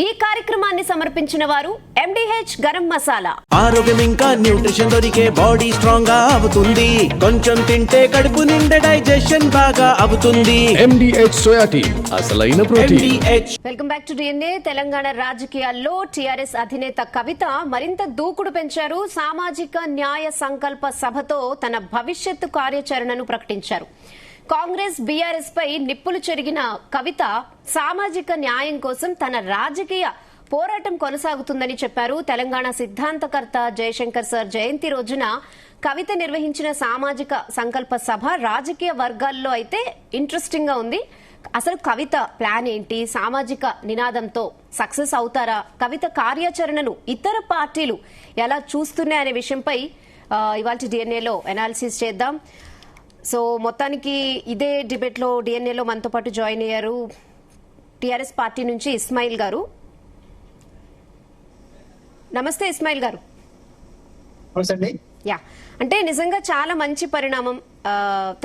ఈ కార్యక్రమాన్ని సమర్పించిన వారు MDH గరం మసాలా. ఆరోగ్యం ఇంకా న్యూట్రిషన్ దొరికే బాడీ స్ట్రాంగ్ గా అవుతుంది. కొంచెం తింటే కడుపు నిండా డైజెషన్ బాగా అవుతుంది. MDH సోయా టీ అసలైన protein. Welcome back to DNA. Telangana రాజకీయాల్లో టీఆర్ఎస్ అధినేత కవిత మరింత దూకుడు పెంచారు. సామాజిక న్యాయ సంకల్ప సభతో తన భవిష్యత్తు కార్యాచరణను ప్రకటించారు. కాంగ్రెస్ బీఆర్ఎస్ పై నిప్పులు చెరిగిన కవిత సామాజిక న్యాయం కోసం తన రాజకీయ పోరాటం కొనసాగుతుందని చెప్పారు. తెలంగాణ సిద్ధాంతకర్త జయశంకర్ సార్ జయంతి రోజున కవిత నిర్వహించిన సామాజిక సంకల్ప సభ రాజకీయ వర్గాల్లో అయితే ఇంట్రెస్టింగ్ గా ఉంది. అసలు కవిత ప్లాన్ ఏంటి, సామాజిక నినాదంతో సక్సెస్ అవుతారా, కవిత కార్యాచరణను ఇతర పార్టీలు ఎలా చూస్తున్నాయనే విషయంపై ఇవాళ డిఎన్ఏలో అనాలిసిస్ చేద్దాం. సో మొత్తానికి ఇదే డిబేట్ లో డిఎన్ఏలో మనతో పాటు జాయిన్ అయ్యారు టీఆర్ఎస్ పార్టీ నుంచి ఇస్మాయిల్ గారు. నమస్తే ఇస్మాయిల్ గారు. యా, అంటే నిజంగా చాలా మంచి పరిణామం.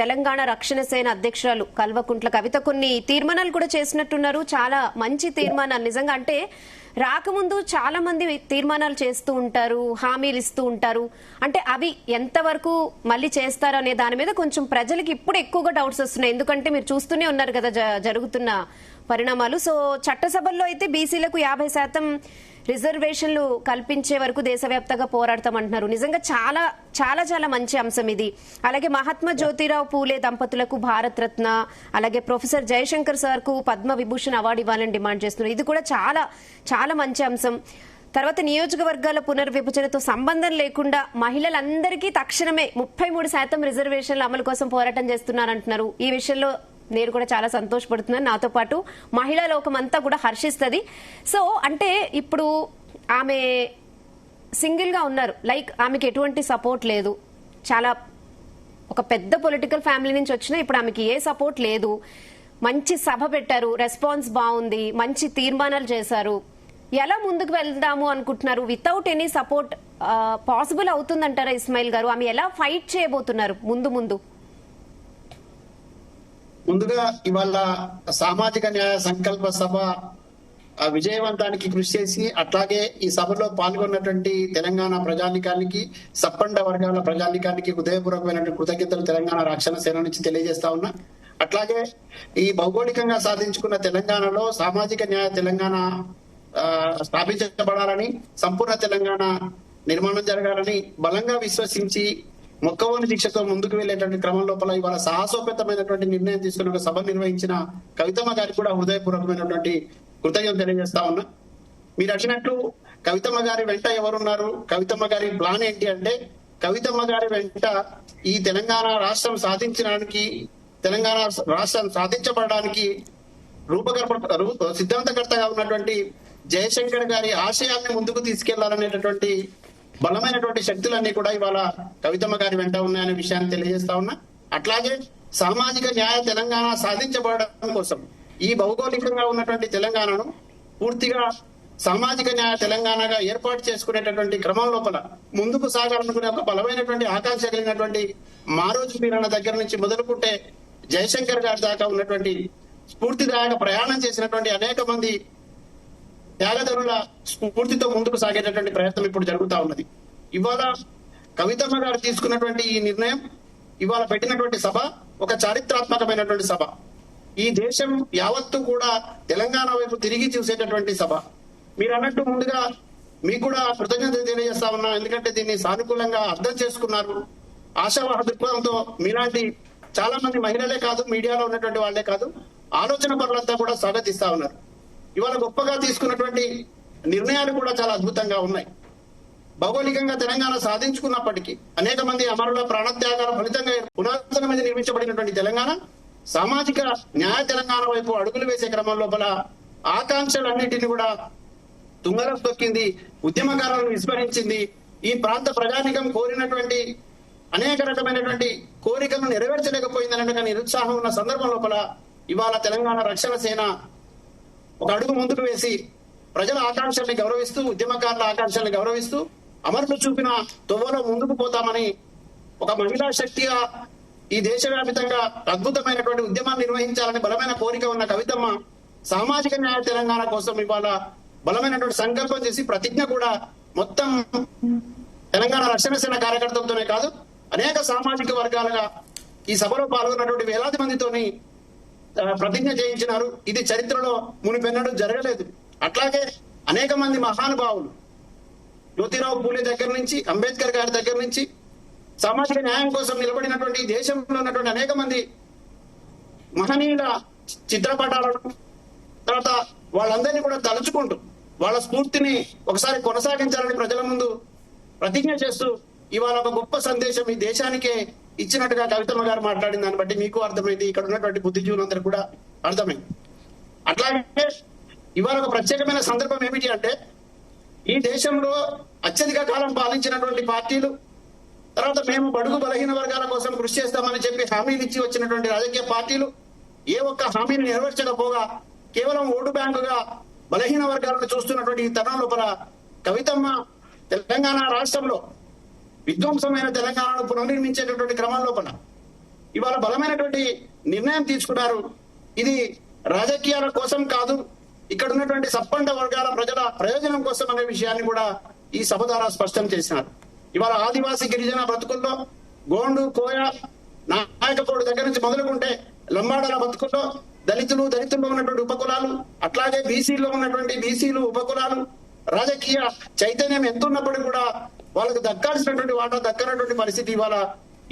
తెలంగాణ రక్షణ సేన అధ్యక్షురాలు కల్వకుంట్ల కవిత కొన్ని తీర్మానాలు కూడా చేసినట్టున్నారు. చాలా మంచి తీర్మానాలు నిజంగా. అంటే రాకముందు చాలా మంది తీర్మానాలు చేస్తూ ఉంటారు, హామీలు ఇస్తూ ఉంటారు. అంటే అవి ఎంతవరకు మళ్ళీ చేస్తారు అనే దాని మీద కొంచెం ప్రజలకు ఇప్పుడు ఎక్కువగా డౌట్స్ వస్తున్నాయి. ఎందుకంటే మీరు చూస్తూనే ఉన్నారు కదా జరుగుతున్న పరిణామాలు. సో చట్టసభల్లో అయితే బీసీలకు 50% రిజర్వేషన్లు కల్పించే వరకు దేశవ్యాప్తంగా పోరాడతామంటున్నారు. నిజంగా చాలా చాలా చాలా మంచి అంశం ఇది. అలాగే మహాత్మా జ్యోతిరావు పూలే దంపతులకు భారత్ రత్న, అలాగే ప్రొఫెసర్ జయశంకర్ సార్ కు పద్మ విభూషణ్ అవార్డు ఇవ్వాలని డిమాండ్ చేస్తున్నారు. ఇది కూడా చాలా చాలా మంచి అంశం. తర్వాత నియోజకవర్గాల పునర్విభజనతో సంబంధం లేకుండా మహిళలందరికీ తక్షణమే 33% రిజర్వేషన్ల అమలు కోసం పోరాటం చేస్తున్నారంటున్నారు. ఈ విషయంలో నేను కూడా చాలా సంతోషపడుతున్నాను. నాతో పాటు మహిళా లోకం అంతా కూడా హర్షిస్తుంది. సో అంటే ఇప్పుడు ఆమె సింగిల్ గా ఉన్నారు, లైక్ ఆమెకి ఎటువంటి సపోర్ట్ లేదు. చాలా ఒక పెద్ద పొలిటికల్ ఫ్యామిలీ నుంచి వచ్చినా ఇప్పుడు ఆమెకి ఏ సపోర్ట్ లేదు. మంచి సభ పెట్టారు, రెస్పాన్స్ బాగుంది, మంచి తీర్మానాలు చేశారు. ఎలా ముందుకు వెళ్దాము అనుకుంటున్నారు? వితౌట్ ఎనీ సపోర్ట్ పాసిబుల్ అవుతుందంటారా ఇస్మాయిల్ గారు? ఆమె ఎలా ఫైట్ చేయబోతున్నారు ముందు? ముందుగా ఇవాళ సామాజిక న్యాయ సంకల్ప సభ విజయవంతానికి కృషి చేసి, అట్లాగే ఈ సభలో పాల్గొన్నటువంటి తెలంగాణ ప్రజానికానికి, సప్పండ వర్గాల ప్రజానికానికి హృదయపూర్వకమైనటువంటి కృతజ్ఞతలు తెలంగాణ రక్షణ సేన నుంచి తెలియజేస్తా ఉన్నా. అట్లాగే ఈ భౌగోళికంగా సాధించుకున్న తెలంగాణలో సామాజిక న్యాయ తెలంగాణ స్థాపించబడాలని, సంపూర్ణ తెలంగాణ నిర్మాణం జరగాలని బలంగా విశ్వసించి మొక్కవోని దీక్షతో ముందుకు వెళ్లేటువంటి క్రమం లోపల ఇవాళ సాహసోపేతమైనటువంటి నిర్ణయం తీసుకుని ఒక సభ నిర్వహించిన కవితమ్మ గారికి కూడా హృదయపూర్వకమైనటువంటి కృతజ్ఞతలు తెలియజేస్తా ఉన్నా. మీరు అడిగినట్లు కవితమ్మ గారి వెంట ఎవరున్నారు, కవితమ్మ గారి ప్లాన్ ఏంటి అంటే, కవితమ్మ గారి వెంట ఈ తెలంగాణ రాష్ట్రం సాధించడానికి, తెలంగాణ రాష్ట్రం సాధించబడడానికి సిద్ధాంతకర్తగా ఉన్నటువంటి జయశంకర్ గారి ఆశయాన్ని ముందుకు తీసుకెళ్లాలనేటటువంటి బలమైనటువంటి శక్తులన్నీ కూడా ఇవాళ కవితమ్మ గారి వెంట ఉన్నాయనే విషయాన్ని తెలియజేస్తా ఉన్నా. అట్లాగే సామాజిక న్యాయ తెలంగాణ సాధించబడడం కోసం ఈ భౌగోళికంగా ఉన్నటువంటి తెలంగాణను పూర్తిగా సామాజిక న్యాయ తెలంగాణగా ఏర్పాటు చేసుకునేటటువంటి క్రమం లోపల ముందుకు సాగాలనుకునే ఒక బలమైనటువంటి ఆకాంక్ష కలిగినటువంటి మారోజు పీరన్న దగ్గర నుంచి మొదలుకుంటే జయశంకర్ గారి దాకా ఉన్నటువంటి స్ఫూర్తిదాయక ప్రయాణం చేసినటువంటి అనేక మంది త్యాగధనుల స్ఫూర్తితో ముందుకు సాగేటటువంటి ప్రయత్నం ఇప్పుడు జరుగుతా ఉన్నది. ఇవాళ కవితమ్మ గారు తీసుకున్నటువంటి ఈ నిర్ణయం, ఇవాళ పెట్టినటువంటి సభ ఒక చారిత్రాత్మకమైనటువంటి సభ. ఈ దేశం యావత్తు కూడా తెలంగాణ వైపు తిరిగి చూసేటటువంటి సభ. మీరు అన్నట్టు ముందుగా మీకు కూడా కృతజ్ఞతలు తెలియజేస్తా ఉన్నా. ఎందుకంటే దీన్ని సానుకూలంగా అర్థం చేసుకున్నారు. ఆశావాహ దృక్పథంతో మీలాంటి చాలా మంది మహిళలే కాదు, మీడియాలో ఉన్నటువంటి వాళ్లే కాదు, ఆలోచన పరులంతా కూడా స్వాగతిస్తా ఉన్నారు. ఇవాళ గొప్పగా తీసుకున్నటువంటి నిర్ణయాలు కూడా చాలా అద్భుతంగా ఉన్నాయి. భౌగోళికంగా తెలంగాణ సాధించుకున్నప్పటికీ అనేక మంది అమరుల ప్రాణత్యాగాల ఫలితంగా పునాదుల మీద నిర్మించబడినటువంటి తెలంగాణ సామాజిక న్యాయ తెలంగాణ వైపు అడుగులు వేసే క్రమం లోపల ఆకాంక్షలన్నింటినీ కూడా తుంగలో తొక్కింది, ఉద్యమకారులను విస్మరించింది. ఈ ప్రాంత ప్రజానికం కోరినటువంటి అనేక రకమైనటువంటి కోరికలను నెరవేర్చలేకపోయిందనే నిరుత్సాహం ఉన్న సందర్భం లోపల ఇవాళ తెలంగాణ రక్షణ సేన ఒక అడుగు ముందుకు వేసి ప్రజల ఆకాంక్షల్ని గౌరవిస్తూ, ఉద్యమకారుల ఆకాంక్షల్ని గౌరవిస్తూ అమరులు చూపిన తొవ్వలో ముందుకు పోతామని ఒక మహిళా శక్తిగా ఈ దేశవ్యాప్తంగా అద్భుతమైనటువంటి ఉద్యమాన్ని నిర్వహించాలని బలమైన కోరిక ఉన్న కవితమ్మ సామాజిక న్యాయ తెలంగాణ కోసం ఇవాళ బలమైనటువంటి సంకల్పం చేసి ప్రతిజ్ఞ కూడా మొత్తం తెలంగాణ రక్షణ సేన కార్యకర్తలతోనే కాదు అనేక సామాజిక వర్గాలుగా ఈ సభలో పాల్గొన్నటువంటి వేలాది మందితోని ప్రతిజ్ఞ చేయించినారు. ఇది చరిత్రలో మునిపెన్నడూ జరగలేదు. అట్లాగే అనేక మంది మహానుభావులు జ్యోతిరావు పూలే దగ్గర నుంచి అంబేద్కర్ గారి దగ్గర నుంచి సామాజిక న్యాయం కోసం నిలబడినటువంటి దేశంలో ఉన్నటువంటి అనేక మంది మహనీయుల చిత్రపటాలను తర్వాత వాళ్ళందరినీ కూడా తలుచుకుంటూ వాళ్ళ స్ఫూర్తిని ఒకసారి కొనసాగించాలని ప్రజల ముందు ప్రతిజ్ఞ చేస్తూ ఇవాళ ఒక గొప్ప సందేశం ఈ దేశానికే ఇచ్చినట్టుగా కవితమ్మ గారు మాట్లాడిన దాన్ని బట్టి మీకు అర్థమైంది, ఇక్కడ ఉన్నటువంటి బుద్ధిజీవులందరూ కూడా అర్థమైంది. అట్లాగే ఇవాళ ఒక ప్రత్యేకమైన సందర్భం ఏమిటి అంటే ఈ దేశంలో అత్యధిక కాలం పాలించినటువంటి పార్టీలు తర్వాత మేము బడుగు బలహీన వర్గాల కోసం కృషి చేస్తామని చెప్పి హామీలు ఇచ్చి వచ్చినటువంటి రాజకీయ పార్టీలు ఏ ఒక్క హామీని నెరవేర్చకపోగా కేవలం ఓటు బ్యాంకుగా బలహీన వర్గాలను చూస్తున్నటువంటి ఈ తరుణం లోపల కవితమ్మ తెలంగాణ రాష్ట్రంలో విధ్వంసమైన తెలంగాణను పునర్నిర్మించేటటువంటి క్రమం లోపల ఇవాళ బలమైనటువంటి నిర్ణయం తీసుకున్నారు. ఇది రాజకీయాల కోసం కాదు, ఇక్కడ ఉన్నటువంటి సప్పండ వర్గాల ప్రజల ప్రయోజనం కోసం అనే విషయాన్ని కూడా ఈ సభ ద్వారా స్పష్టం చేసినారు. ఇవాళ ఆదివాసీ గిరిజన బ్రతుకుల్లో గోండు కోయ నాయకపోడు దగ్గర నుంచి మొదలుకుంటే లంబాడల బతుకుల్లో దళితుల్లో ఉన్నటువంటి ఉపకులాలు అట్లాగే బీసీలో ఉన్నటువంటి బీసీలు ఉపకులాలు రాజకీయ చైతన్యం ఎంతున్నప్పటికీ కూడా వాళ్ళకు దక్కాల్సినటువంటి వాటా దక్కనటువంటి పరిస్థితి ఇవాళ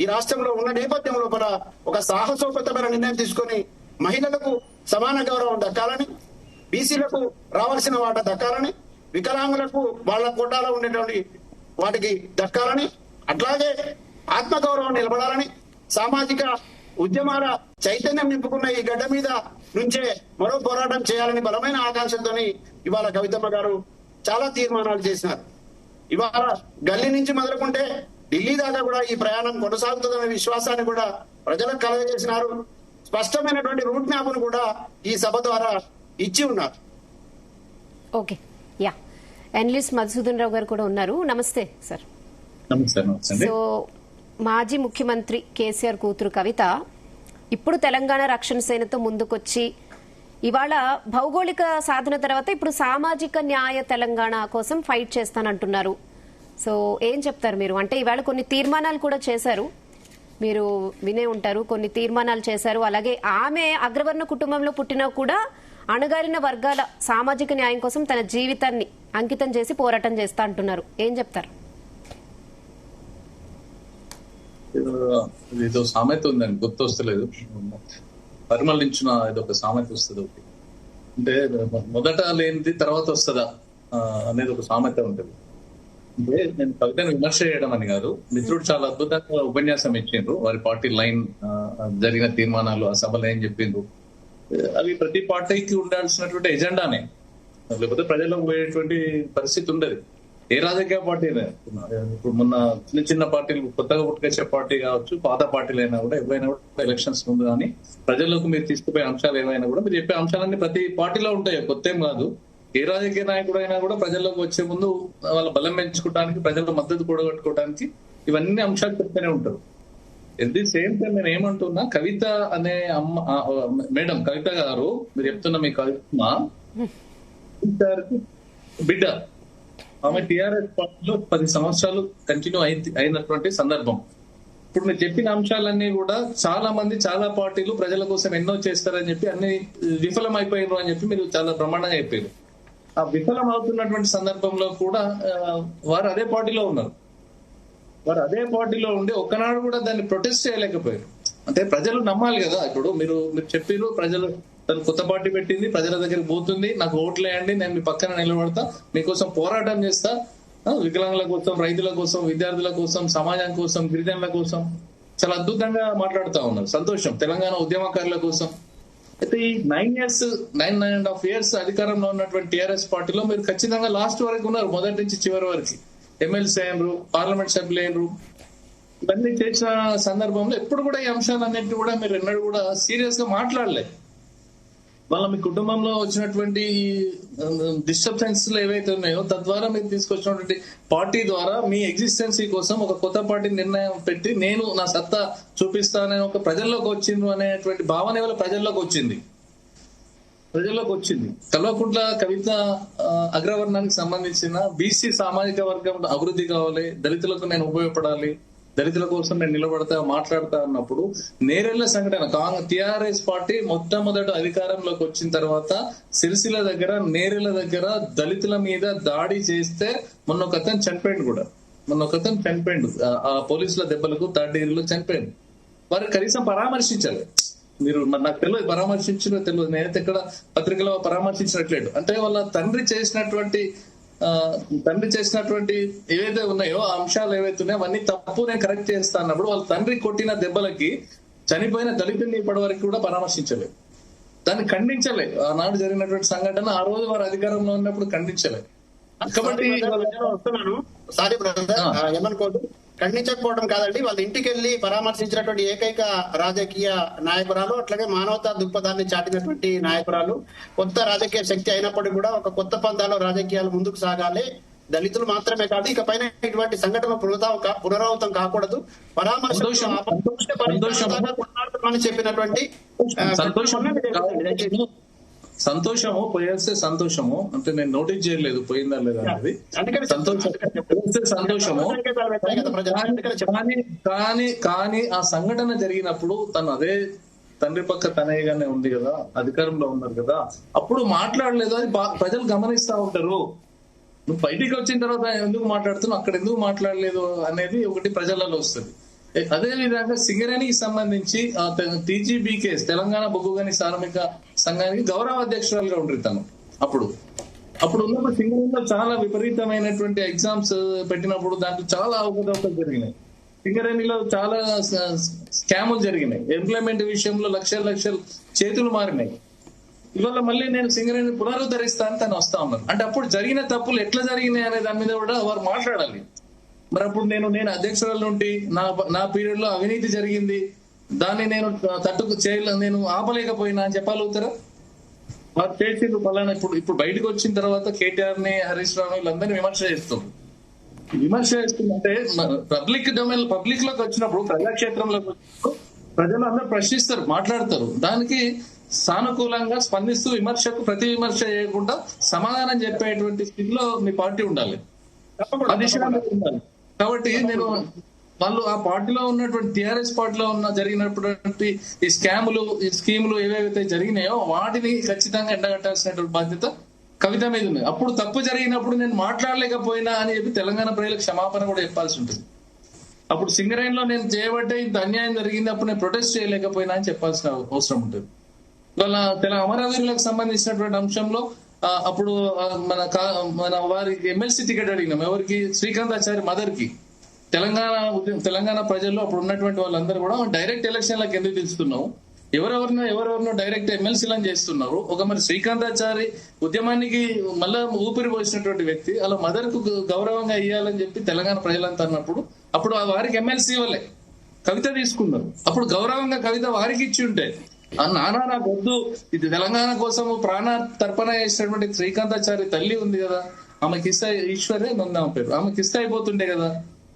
ఈ రాష్ట్రంలో ఉన్న నేపథ్యం లోపల ఒక సాహసోపేతమైన నిర్ణయం తీసుకొని మహిళలకు సమాన గౌరవం దక్కాలని, బీసీలకు రావాల్సిన వాటా దక్కాలని, వికలాంగులకు వాళ్ళ కోటాలో ఉండేటువంటి వాటికి దక్కాలని, అట్లాగే ఆత్మగౌరవం నిలబడాలని, సామాజిక ఉద్యమాల చైతన్యం నింపుకున్న ఈ గడ్డ మీద నుంచే మరో పోరాటం చేయాలని బలమైన ఆకాంక్షతోని ఇవాళ కవితమ్మ గారు చాలా తీర్మానాలు చేసినారు. ఇవాళ గల్లీ నుంచి మొదలుకుంటే ఢిల్లీ దాకా కూడా ఈ ప్రయాణం కొనసాగుతుందనే విశ్వాసాన్ని కూడా ప్రజలకు కలగజేసినారు. స్పష్టమైనటువంటి రూట్ మ్యాప్ ను కూడా ఈ సభ ద్వారా ఇచ్చి ఉన్నారు. ఓకే, యా, అనలిస్ట్ మధుసూదన్ రావు గారు కూడా ఉన్నారు. నమస్తే సార్. సో మాజీ ముఖ్యమంత్రి కేసీఆర్ కూతురు కవిత ఇప్పుడు తెలంగాణ రక్షణ సేనతో ముందుకొచ్చి ఇవాళ భౌగోళిక సాధన తర్వాత ఇప్పుడు సామాజిక న్యాయ తెలంగాణ కోసం ఫైట్ చేస్తానంటున్నారు. సో ఏం చెప్తారు మీరు? అంటే ఇవాళ కొన్ని తీర్మానాలు కూడా చేశారు, మీరు వినే ఉంటారు. కొన్ని తీర్మానాలు చేశారు. అలాగే ఆమె అగ్రవర్ణ కుటుంబంలో పుట్టినా కూడా అణగారిన వర్గాల సామాజిక న్యాయం కోసం తన జీవితాన్ని అంకితం చేసి పోరాటం చేస్తా అంటున్నారు. ఏం చెప్తారు? ఇదో సామెత ఉందండి, గుర్తొస్తలేదు, పరిమళించిన ఇదొక సామెత వస్తుంది ఒకటి. అంటే మొదట లేనిది తర్వాత వస్తుందా అనేది ఒక సామెత ఉంటుంది. అంటే నేను కవితను విమర్శ చేయడం అని కాదు, మిత్రుడు చాలా అద్భుతంగా ఉపన్యాసం ఇచ్చిండ్రు. వారి పార్టీ లైన్, జరిగిన తీర్మానాలు, ఆ సభలో ఏం చెప్పిండ్రు, అవి ప్రతి పార్టీకి ఉండాల్సినటువంటి ఎజెండానే, లేకపోతే ప్రజలకు పోయేటువంటి పరిస్థితి ఉండదు. ఏ రాజకీయ పార్టీ అయినా, ఇప్పుడు మొన్న చిన్న చిన్న పార్టీలు, కొత్తగా పుట్టుకొచ్చే పార్టీ కావచ్చు, పాత పార్టీలు అయినా కూడా ఎవరైనా కూడా ఎలక్షన్స్ ముందు కానీ ప్రజలకు మీరు తీసుకుపోయే అంశాలు ఏమైనా కూడా మీరు చెప్పే అంశాలన్నీ ప్రతి పార్టీలో ఉంటాయి, కొత్త ఏం కాదు. ఏ రాజకీయ నాయకుడు అయినా కూడా ప్రజల్లోకి వచ్చే ముందు వాళ్ళ బలం పెంచుకోవడానికి, ప్రజల మద్దతు కూడగట్టుకోవడానికి ఇవన్నీ అంశాలు చెప్తూనే ఉంటారు. ఎట్ ది సేమ్ టైం నేను ఏమంటున్నా, కవిత అనే మేడం, కవిత గారు మీరు చెప్తున్న మీ కవిత బిడ్డ, ఆమె టీఆర్ఎస్ పార్టీలో 10 సంవత్సరాలు కంటిన్యూ అయినటువంటి సందర్భం. ఇప్పుడు మీరు చెప్పిన అంశాలన్నీ కూడా చాలా మంది, చాలా పార్టీలు ప్రజల కోసం ఎన్నో చేస్తారని చెప్పి అన్ని విఫలం అయిపోయినారు అని చెప్పి మీరు చాలా బ్రహ్మాండంగా చెప్పారు. ఆ విఫలం అవుతున్నటువంటి సందర్భంలో కూడా వారు అదే పార్టీలో ఉన్నారు. వారు అదే పార్టీలో ఉండి ఒక్కనాడు కూడా దాన్ని ప్రొటెస్ట్ చేయలేకపోయారు. అంటే ప్రజలు నమ్మాలి కదా. ఇప్పుడు మీరు చెప్పారు, ప్రజలు తను కొత్త పార్టీ పెట్టింది, ప్రజల దగ్గరికి పోతుంది, నాకు ఓట్లు వేయండి, నేను మీ పక్కన నిలబడతా, మీకోసం పోరాటం చేస్తా, వికలాంగుల కోసం, రైతుల కోసం, విద్యార్థుల కోసం, సమాజం కోసం, గిరిజనుల కోసం చాలా అద్భుతంగా మాట్లాడుతూ ఉన్నారు. సంతోషం. తెలంగాణ ఉద్యమకారుల కోసం. అయితే ఈ 9.5 years అధికారంలో ఉన్నటువంటి టీఆర్ఎస్ పార్టీలో మీరు ఖచ్చితంగా లాస్ట్ వరకు ఉన్నారు, మొదటి నుంచి చివరి వరకు. ఎమ్మెల్సీ అయినరు, పార్లమెంట్ సభ్యులు అయినరు, ఇవన్నీ చేసిన సందర్భంలో ఎప్పుడు కూడా ఈ అంశాలన్నింటినీ కూడా మీరు ఎన్నడూ కూడా సీరియస్ గా మాట్లాడలేదు. వాళ్ళ మీ కుటుంబంలో వచ్చినటువంటి డిస్టర్బెన్స్ ఏవైతే ఉన్నాయో తద్వారా మీరు తీసుకొచ్చినటువంటి పార్టీ ద్వారా మీ ఎగ్జిస్టెన్సీ కోసం ఒక కొత్త పార్టీ నిర్ణయం పెట్టి నేను నా సత్తా చూపిస్తానని ఒక ప్రజల్లోకి వచ్చింది అనేటువంటి భావన వల్ల ప్రజల్లోకి వచ్చింది. ప్రజల్లోకి వచ్చింది. కల్వకుంట్ల కవిత అగ్రవర్ణానికి సంబంధించిన బీసీ సామాజిక వర్గం అభివృద్ధి కావాలి, దళితులకు నేను ఉపయోగపడాలి, దళితుల కోసం నేను నిలబడతా మాట్లాడతా అన్నప్పుడు నేరెళ్ల సంఘటన టిఆర్ఎస్ పార్టీ మొట్టమొదటి అధికారంలోకి వచ్చిన తర్వాత సిరిసిల్ల దగ్గర నేరెళ్ల దగ్గర దళితుల మీద దాడి చేస్తే మొన్న ఒక అతను చనిపోయిండు. ఆ పోలీసుల దెబ్బలకు థర్డ్ డిగ్రీలో చనిపోయింది. వారు కనీసం పరామర్శించాలి. మీరు నాకు తెలియదు పరామర్శించినో తెలియదు, నేనైతే ఇక్కడ పత్రికలో పరామర్శించినట్లేదు. అంటే వాళ్ళ తండ్రి చేసినటువంటి ఏవైతే ఉన్నాయో ఆ అంశాలు ఏవైతే ఉన్నాయో అవన్నీ తప్పు, నేను కరెక్ట్ చేస్తా అన్నప్పుడు వాళ్ళ తండ్రి కొట్టిన దెబ్బలకి చనిపోయిన దళితుల్ని ఇప్పటి వరకు కూడా పరామర్శించలేదు, దాన్ని ఖండించలేదు. ఆనాడు జరిగినటువంటి సంఘటన ఆ రోజు వారు అధికారంలో ఉన్నప్పుడు ఖండించలేదు. కాబట్టి వస్తున్నాను, సారీ బ్రదర్, ఏమనుకోదు, ఖండించకపోవడం కాదండి, వాళ్ళ ఇంటికి వెళ్లి పరామర్శించినటువంటి ఏకైక రాజకీయ నాయకురాలు, అట్లాగే మానవతా దృక్పథాన్ని చాటినటువంటి నాయకురాలు, కొత్త రాజకీయ శక్తి అయినప్పటికీ కూడా ఒక కొత్త పంథాలో రాజకీయాలు ముందుకు సాగాలి. దళితులు మాత్రమే కాదు, ఇకపైన ఇటువంటి సంఘటన పునరావృతం కాకూడదు, పరామర్శించాలని చెప్పినటువంటి సంతోషము పోయేస్తే సంతోషము, అంటే నేను నోటీస్ చేయలేదు పోయిందా లేదా అనేది. సంతోషము కానీ ఆ సంఘటన జరిగినప్పుడు తను అదే తండ్రి పక్క తనయ్యగానే ఉంది కదా, అధికారంలో ఉన్నారు కదా, అప్పుడు మాట్లాడలేదు. అది ప్రజలు గమనిస్తా ఉంటారు. నువ్వు బయటికి వచ్చిన తర్వాత ఎందుకు మాట్లాడుతున్నావు, అక్కడ ఎందుకు మాట్లాడలేదు అనేది ఒకటి ప్రజలలో వస్తుంది. అదే విధంగా సింగరేణికి సంబంధించి టీజీబీ కేసు, తెలంగాణ బొగ్గు గని కార్మిక సంఘానికి గౌరవ అధ్యక్షురాలుగా ఉండ్రి తను. అప్పుడు ఉన్నప్పుడు సింగరేణిలో చాలా విపరీతమైనటువంటి ఎగ్జామ్స్ పెట్టినప్పుడు దాంట్లో చాలా అవకతవకలు జరిగినాయి. సింగరేణిలో చాలా స్కాములు జరిగినాయి. ఎంప్లాయ్మెంట్ విషయంలో లక్షల చేతులు మారినాయి. ఇవాళ మళ్ళీ నేను సింగరేణి పునరుద్ధరిస్తాను తను వస్తా ఉన్నాను. అంటే అప్పుడు జరిగిన తప్పులు ఎట్లా జరిగినాయి అనే దాని మీద కూడా వారు మాట్లాడాలి. మరి అప్పుడు నేను అధ్యక్షురాలు నుండి నా పీరియడ్ లో అవినీతి జరిగింది, దాన్ని నేను నేను ఆపలేకపోయినా అని చెప్పగలుగుతారా? వారు చేసిండ్రు పలానా. ఇప్పుడు బయటకు వచ్చిన తర్వాత కేటీఆర్ ని, హరీష్ రావు వీళ్ళందరినీ విమర్శ చేస్తుందంటే పబ్లిక్ లోకి వచ్చినప్పుడు, ప్రజాక్షేత్రంలోకి వచ్చినప్పుడు ప్రజలు అందరూ ప్రశ్నిస్తారు, మాట్లాడతారు. దానికి సానుకూలంగా స్పందిస్తూ ప్రతి విమర్శ చేయకుండా సమాధానం చెప్పేటువంటి స్థితిలో మీ పార్టీ ఉండాలి, ఆ దిశగా ఉండాలి. కాబట్టి నేను వాళ్ళు ఆ పార్టీలో ఉన్నటువంటి టిఆర్ఎస్ పార్టీలో జరిగినటువంటి ఈ స్కీములు ఏవైతే జరిగినాయో వాటిని ఖచ్చితంగా ఎండగట్టాల్సినటువంటి బాధ్యత కవిత మీద ఉంది. అప్పుడు తప్పు జరిగినప్పుడు నేను మాట్లాడలేకపోయినా అని చెప్పి తెలంగాణ ప్రజలకు క్షమాపణ కూడా చెప్పాల్సి ఉంటుంది. అప్పుడు సింగరేణిలో నేను చేయబట్టే ఇంత అన్యాయం జరిగింది, అప్పుడు నేను ప్రొటెస్ట్ చేయలేకపోయినా అని చెప్పాల్సిన అవసరం ఉంటుంది. ఇవాళ అమరవీరులకు సంబంధించినటువంటి అంశంలో అప్పుడు మన వారికి ఎమ్మెల్సీ టికెట్ అడిగినాం. ఎవరికి? శ్రీకాంతాచారి మదర్ కి. తెలంగాణ ప్రజల్లో అప్పుడు ఉన్నటువంటి వాళ్ళందరూ కూడా డైరెక్ట్ ఎలక్షన్లకు ఎందుకు తెలుస్తున్నావు, ఎవరెవరినో డైరెక్ట్ ఎమ్మెల్సీలను చేస్తున్నారు. ఒక మరి శ్రీకాంతాచారి ఉద్యమానికి మళ్ళా ఊపిరి పోసినటువంటి వ్యక్తి, అలా మదర్ కు గౌరవంగా ఇయ్యాలని చెప్పి తెలంగాణ ప్రజలంతా అన్నప్పుడు అప్పుడు వారికి ఎమ్మెల్సీ వాళ్ళే కవిత తీసుకున్నారు. అప్పుడు గౌరవంగా కవిత వారికి ఇచ్చి ఉంటే, నానా నాకు వద్దు, ఇది తెలంగాణ కోసం ప్రాణ తర్పణ చేసినటువంటి శ్రీకాంతాచారి తల్లి ఉంది కదా, ఆమెకి ఇస్తే, ఈశ్వరే నన్ను ఆమె పేరు, ఆమెకి ఇస్తే అయిపోతుండే కదా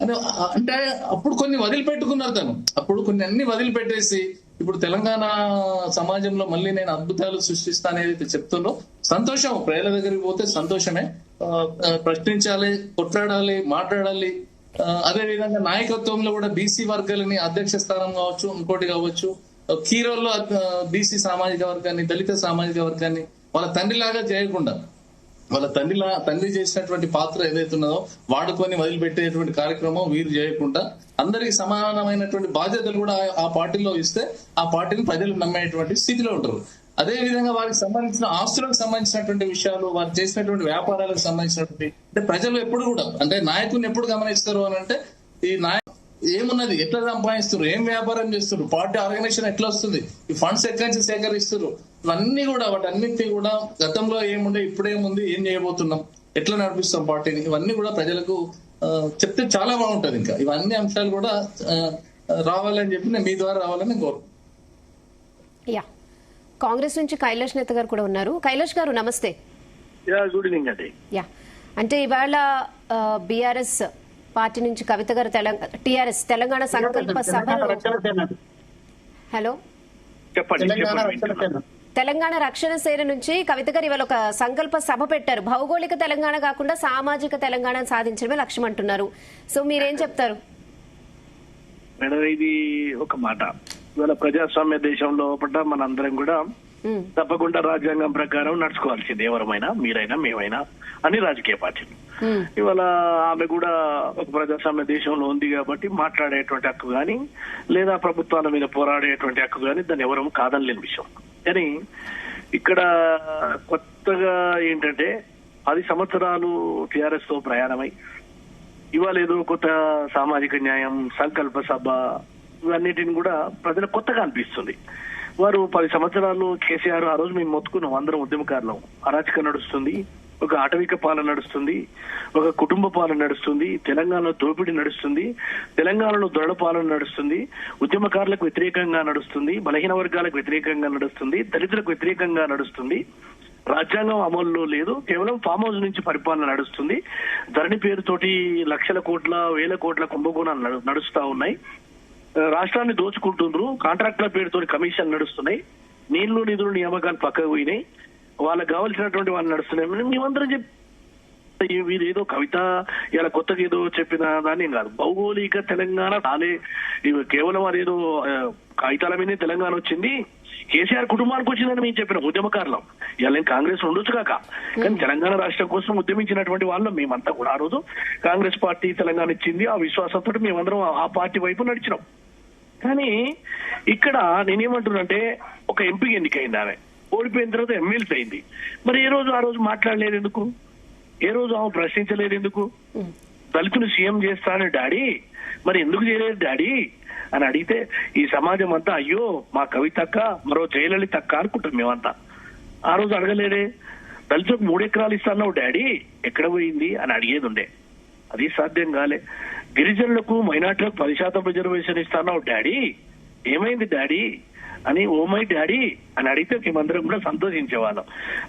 అని. అంటే అప్పుడు కొన్ని వదిలిపెట్టుకున్నారు తను. అప్పుడు కొన్ని అన్ని వదిలిపెట్టేసి ఇప్పుడు తెలంగాణ సమాజంలో మళ్ళీ నేను అద్భుతాలు సృష్టిస్తాను ఏదైతే చెప్తుందో సంతోషం. ప్రజల దగ్గరికి పోతే సంతోషమే. ప్రశ్నించాలి, కొట్లాడాలి, మాట్లాడాలి. అదే విధంగా నాయకత్వంలో కూడా బీసీ వర్గాలని అధ్యక్ష స్థానం కావచ్చు, ఇంకోటి కావచ్చు, కీరోల్లో బీసీ సామాజిక వర్గాన్ని, దళిత సామాజిక వర్గాన్ని వాళ్ళ తండ్రిలాగా చేయకుండా, వాళ్ళ తండ్రి చేసినటువంటి పాత్ర ఏదైతే ఉన్నదో వాడుకొని వదిలిపెట్టేటువంటి కార్యక్రమం వీరు చేయకుండా అందరికి సమానమైనటువంటి బాధ్యతలు కూడా ఆ పార్టీలో ఇస్తే ఆ పార్టీని ప్రజలు నమ్మేటువంటి స్థితిలో ఉంటారు. అదే విధంగా వారికి సంబంధించిన ఆస్తులకు సంబంధించినటువంటి విషయాలు, వారు చేసినటువంటి వ్యాపారాలకు సంబంధించినటువంటి, అంటే ప్రజలు ఎప్పుడు కూడా, అంటే నాయకుడిని ఎప్పుడు గమనిస్తారు అని అంటే, ఈ ఏమున్నది, ఎట్లా సంపాదిస్తారు, ఏం వ్యాపారం చేస్తారు, పార్టీ ఆర్గనైజేషన్ ఎట్లా వస్తుంది, ఈ ఫండ్స్ ఎక్కడి నుంచి సేకరిస్తారు, ఇవన్నీ కూడా వాటన్నిటినీ కూడా గతంలో ఏముండే ఇప్పుడేముంది, ఏం చేయబోతున్నాం, ఎట్లా నడిపిస్తాం పార్టీని, ఇవన్నీ కూడా ప్రజలకు చెప్తే చాలా బాగుంటది. ఇంకా ఇవన్నీ అంశాలు కూడా రావాలని చెప్పి నేను మీ ద్వారా రావాలని కోరుకుంటున్నాను. కాంగ్రెస్ నుంచి కైలాష్ నేత గారు కూడా ఉన్నారు. కైలాష్ గారు నమస్తే. గుడ్ ఈవినింగ్ అండి. అంటే ఇవాళ బీఆర్ఎస్ పార్టీ నుంచి కవిత గారు టిఆర్ఎస్ తెలంగాణ సంకల్ప సభ. హలో చెప్పండి. తెలంగాణ రక్షణ సేన నుంచి కవిత గారు ఇవాళ ఒక సంకల్ప సభ పెట్టారు. భౌగోళిక తెలంగాణ కాకుండా సామాజిక తెలంగాణ సాధించడమే లక్ష్యం అంటున్నారు. సో మీరేం చెప్తారు? మేడం, ఇది ఒక మాట. ఇవాళ ప్రజాస్వామ్య దేశంలో పడ్డ మనందరం కూడా తప్పకుండా రాజ్యాంగం ప్రకారం నడుచుకోవాల్సింది, ఎవరమైనా, మీరైనా, మేమైనా, అన్ని రాజకీయ పార్టీలు. ఇవాళ ఆమె కూడా ఒక ప్రజాస్వామ్య దేశంలో ఉంది కాబట్టి మాట్లాడేటువంటి హక్కు గాని, లేదా ప్రభుత్వాల మీద పోరాడేటువంటి హక్కు గాని దాన్ని ఎవరూ కాదనలేని విషయం. కానీ ఇక్కడ కొత్తగా ఏంటంటే 10 సంవత్సరాలు టిఆర్ఎస్ తో ప్రయాణమై ఇవాళ ఏదో కొత్త సామాజిక న్యాయం, సంకల్ప సభ, ఇవన్నిటిని కూడా ప్రజలకు కొత్తగా అనిపిస్తుంది. వారు 10 సంవత్సరాలు కేసీఆర్, ఆ రోజు మేము మొత్తుకున్నాం అందరం ఉద్యమకారులం, అరాచకం నడుస్తుంది, ఒక ఆటవిక పాలన నడుస్తుంది, ఒక కుటుంబ పాలన నడుస్తుంది, తెలంగాణలో దోపిడీ నడుస్తుంది, తెలంగాణలో దొరల పాలన నడుస్తుంది, ఉద్యమకారులకు వ్యతిరేకంగా నడుస్తుంది, బలహీన వర్గాలకు వ్యతిరేకంగా నడుస్తుంది, దళితులకు వ్యతిరేకంగా నడుస్తుంది, రాజ్యాంగం అమల్లో లేదు, కేవలం ఫామ్ హౌస్ నుంచి పరిపాలన నడుస్తుంది, ధరణి పేరుతోటి లక్షల కోట్ల, వేల కోట్ల కుంభకోణాలు నడుస్తా ఉన్నాయి, రాష్ట్రాన్ని దోచుకుంటుండ్రు, కాంట్రాక్టుల పేరుతో కమిషన్ నడుస్తున్నాయి, నీళ్లు నిధులు నియామకాలు పక్కకు పోయినాయి, వాళ్ళకి కావాల్సినటువంటి వాళ్ళు నడుస్తున్నాయి. మేమందరం వీరు ఏదో కవిత ఇలా కొత్తగా ఏదో చెప్పిన దాన్ని కాదు. భౌగోళిక తెలంగాణ రాలే, కేవలం అదేదో కాగితాల మీదే తెలంగాణ వచ్చింది, కేసీఆర్ కుటుంబానికి వచ్చిందని మేము చెప్పిన ఉద్యమకారులం. ఇలా కాంగ్రెస్ ఉండొచ్చు కాక, కానీ తెలంగాణ రాష్ట్రం కోసం ఉద్యమించినటువంటి వాళ్ళం మేమంతా కూడా. ఆ రోజు కాంగ్రెస్ పార్టీ తెలంగాణ ఇచ్చింది, ఆ విశ్వాసంతో మేమందరం ఆ పార్టీ వైపు నడిచినాం. కానీ ఇక్కడ నేనేమంటున్నానంటే, ఒక ఎంపీకి ఎన్నికైంది, ఆమె ఓడిపోయిన తర్వాత ఎమ్మెల్సీ అయింది. మరి ఏ రోజు ఆ రోజు మాట్లాడలేదు ఎందుకు? ఏ రోజు ఆమె ప్రశ్నించలేదు ఎందుకు? దళితులు సీఎం చేస్తాను డాడీ, మరి ఎందుకు చేయలేదు డాడీ అని అడిగితే ఈ సమాజం అంతా అయ్యో మా కవితక్క, మరో జయలలిత అక్క అనుకుంటాం మేమంతా. ఆ రోజు అడగలేడే, దళితులకు 3 ఎకరాలు ఇస్తాన్నావు డాడీ, ఎక్కడ పోయింది అని అడిగేది ఉండే. అది సాధ్యం కాలే. గిరిజనులకు, మైనార్టీలకు 10% రిజర్వేషన్ ఇస్తాన్నావు డాడీ, ఏమైంది డాడీ అని ఓ మై డాడీ అని అడిగితే మేమందరం కూడా సంతోషించేవాళ్ళం.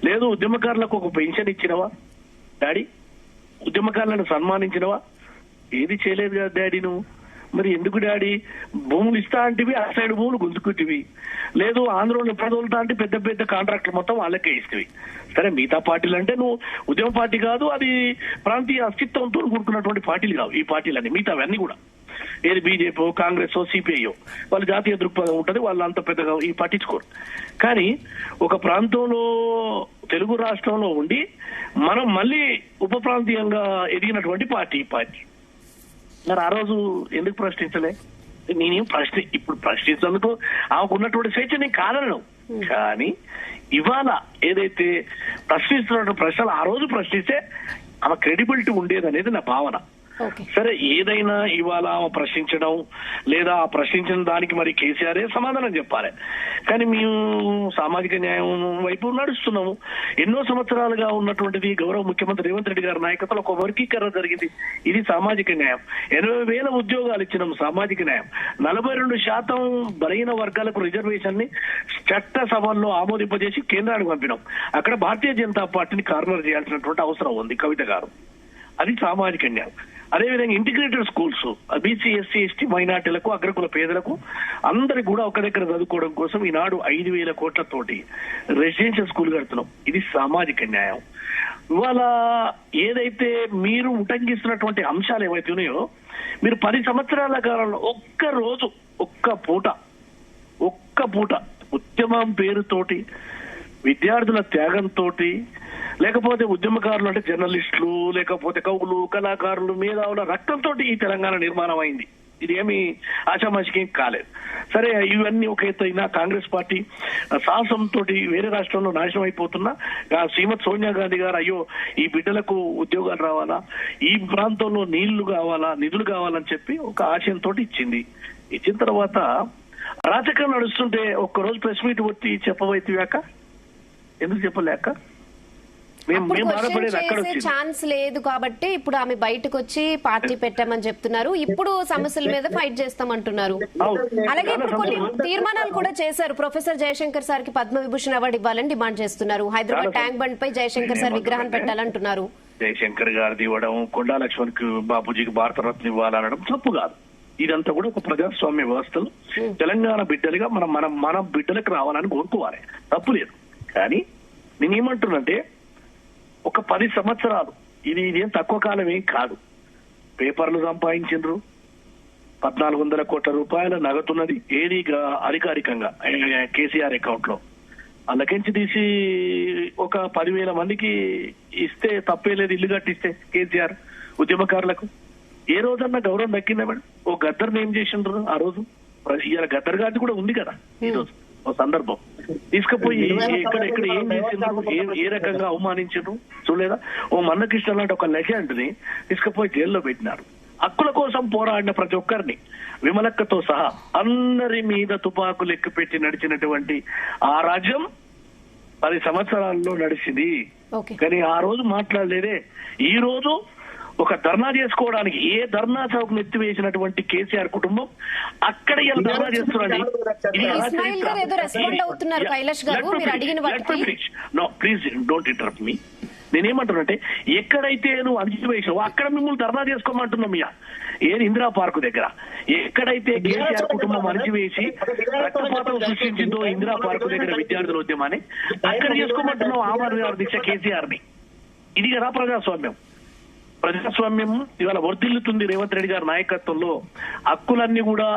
లేదు ఉద్యమకారులకు ఒక పెన్షన్ ఇచ్చినవా డాడీ, ఉద్యమకారులను సన్మానించినవా? ఏది చేయలేదు కదా డాడీ నువ్వు. మరి ఎందుకు డాడీ భూములు ఇస్తా అంటివి, ఆ సైడ్ భూములు గుంజుకుంటివి, లేదు ఆంధ్రలో ప్రజలతో అంటే పెద్ద పెద్ద కాంట్రాక్టులు మొత్తం వాళ్ళకే ఇస్తవి. సరే మిగతా పార్టీలు అంటే నువ్వు ఉద్యమ పార్టీ కాదు, అది ప్రాంతీయ అస్తిత్వంతో కూడుకున్నటువంటి పార్టీలు కావు ఈ పార్టీలన్నీ, మిగతావన్నీ కూడా. ఏది బీజేపీ, కాంగ్రెస్, సిపిఐ, వాళ్ళు జాతీయ దృక్పథం ఉంటుంది, వాళ్ళు అంత పెద్దగా ఈ పట్టించుకోరు. కానీ ఒక ప్రాంతంలో, తెలుగు రాష్ట్రంలో ఉండి మనం మళ్ళీ ఉప ప్రాంతీయంగా ఎదిగినటువంటి పార్టీ మరి ఆ రోజు ఎందుకు ప్రశ్నించలే? నేనేం ఇప్పుడు ప్రశ్నించేందుకు ఆమెకు ఉన్నటువంటి స్వేచ్ఛ నేను కాదనను. కానీ ఇవాళ ఏదైతే ప్రశ్నిస్తున్న ప్రశ్నలు ఆ రోజు ప్రశ్నిస్తే ఆమె క్రెడిబిలిటీ ఉండేది అనేది నా భావన. సరే ఏదైనా ఇవాళ ప్రశ్నించడం, లేదా ఆ ప్రశ్నించిన దానికి మరి కేసీఆరే సమాధానం చెప్పాలి. కానీ మేము సామాజిక న్యాయం వైపు నడుస్తున్నాము. ఎన్నో సంవత్సరాలుగా ఉన్నటువంటిది గౌరవ ముఖ్యమంత్రి రేవంత్ రెడ్డి గారి నాయకత్వంలో ఒక వర్గీకరణ జరిగింది, ఇది సామాజిక న్యాయం. 80,000 ఉద్యోగాలు ఇచ్చినాం, సామాజిక న్యాయం. 42% బలహీన వర్గాలకు రిజర్వేషన్ ని చట్ట సభల్లో ఆమోదింపజేసి కేంద్రానికి పంపినాం. అక్కడ భారతీయ జనతా పార్టీని కార్నర్ చేయాల్సినటువంటి అవసరం ఉంది కవిత గారు, అది సామాజిక న్యాయం. అదేవిధంగా integrated schools, BC, SC, ST, మైనార్టీలకు, అగ్రకుల పేదలకు అందరికి కూడా ఒక దగ్గర చదువుకోవడం కోసం ఈనాడు 5,000 కోట్లతోటి రెసిడెన్షియల్ స్కూల్ కడుతున్నాం, ఇది సామాజిక న్యాయం. ఇవాళ ఏదైతే మీరు ఉటంకిస్తున్నటువంటి అంశాలు ఏవైతే ఉన్నాయో, మీరు 10 సంవత్సరాల కాలంలో ఒక్క పూట ఉద్యమం పేరుతోటి, విద్యార్థుల త్యాగంతో, లేకపోతే ఉద్యమకారులు అంటే జర్నలిస్టులు, లేకపోతే కవులు, కళాకారులు, మేధావుల రక్తంతో ఈ తెలంగాణ నిర్మాణం అయింది. ఇది ఏమి ఆషామాషికేం కాలేదు. సరే ఇవన్నీ ఒక ఎత్తు అయినా కాంగ్రెస్ పార్టీ సాహసంతో వేరే రాష్ట్రంలో నాశనం అయిపోతున్నా శ్రీమతి సోనియా గాంధీ గారు అయ్యో ఈ బిడ్డలకు ఉద్యోగాలు రావాలా, ఈ ప్రాంతంలో నీళ్లు కావాలా, నిధులు కావాలని చెప్పి ఒక ఆశయంతో ఇచ్చింది. ఇచ్చిన తర్వాత అరాచకం నడుస్తుంటే ఒక్కరోజు ప్రెస్ మీట్ వచ్చి చెప్పబోయేవాక, ఎందుకు చెప్పలేక ఛాన్స్ లేదు కాబట్టి ఇప్పుడు ఆమె బయటకు వచ్చి పార్టీ పెట్టామని చెప్తున్నారు. ఇప్పుడు సమస్యల మీద ఫైట్ చేస్తామంటున్నారు. అలాగే ఇప్పుడు కొన్ని తీర్మానాలు కూడా చేశారు. ప్రొఫెసర్ జయశంకర్ సార్ కి పద్మవిభూషణ్ అవార్డు ఇవ్వాలని డిమాండ్ చేస్తున్నారు. హైదరాబాద్ ట్యాంక్ బండ్ పై జయశంకర్ సార్ విగ్రహాన్ని పెట్టాలంటున్నారు. జయశంకర్ గారిది ఇవ్వడం, కొండా లక్ష్మణ్ కి, బాపూజీకి భారతరత్న ఇవ్వాలనడం తప్పు కాదు. ఇదంతా కూడా ఒక ప్రజాస్వామ్య వ్యవస్థలు తెలంగాణ బిడ్డలుగా మన బిడ్డలకు రావాలని కోరుకోవాలి, తప్పు లేదు. కానీ నేనేమంటున్నంటే ఒక 10 సంవత్సరాలు ఇదేం తక్కువ కాలం ఏం కాదు. పేపర్లు సంపాదించిండ్రు, 1400 కోట్ల రూపాయల నగదున్నది ఏది అధికారికంగా కేసీఆర్ అకౌంట్ లో. అందుకెంచి తీసి ఒక 10,000 మందికి ఇస్తే తప్పే లేదు, ఇల్లు కట్టిస్తే కేసీఆర్ ఉద్యమకారులకు. ఏ రోజన్నా గౌరవం దక్కిందా మేడం? ఓ గద్దర్ని ఏం చేసిండ్రు ఆ రోజు? ఇవాళ గద్దర్ గారిది కూడా ఉంది కదా ఈ రోజు ఓ సందర్భం. తీసుకుపోయి ఎక్కడ ఏం చేసిండ్రు, ఏ రకంగా అవమానించారు చూడలేదా? ఓ మన్నకృష్ణ లాంటి ఒక లెజెండ్ ని తీసుకుపోయి జైల్లో పెట్టినారు. హక్కుల కోసం పోరాడిన ప్రతి ఒక్కరిని విమలక్కతో సహా అందరి మీద తుపాకులు ఎక్కుపెట్టి నడిచినటువంటి ఆ రాజ్యం 10 సంవత్సరాల్లో నడిచింది. కానీ ఆ రోజు మాట్లాడలేదే. ఈ రోజు ఒక ధర్నా చేసుకోవడానికి ఏ ధర్నా చౌక్ ఎత్తివేసినటువంటి కేసీఆర్ కుటుంబం అక్కడ ఇలా ధర్నా చేస్తున్నారండి. ప్లీజ్ డోంట్ ఇంటరప్ట్ మీ. నేనేమంటున్నానంటే ఎక్కడైతే నువ్వు అణిచివేసావో అక్కడ మిమ్మల్ని ధర్నా చేసుకోమంటున్నాం. ఏది ఇందిరా పార్కు దగ్గర ఎక్కడైతే కేసీఆర్ కుటుంబం అణిచివేసి రక్తపాతం సృష్టించిందో ఇందిరా పార్కు దగ్గర విద్యార్థుల ఉద్యమాన్ని అక్కడ చేసుకోమంటున్నాం ఆమరణ దీక్ష కేసీఆర్ ని. ఇది కదా ప్రజాస్వామ్యం. ప్రజాస్వామ్యం ఇవాళ వర్ధిల్లుతుంది రేవంత్ రెడ్డి గారి నాయకత్వంలో. హక్కులన్నీ కూడా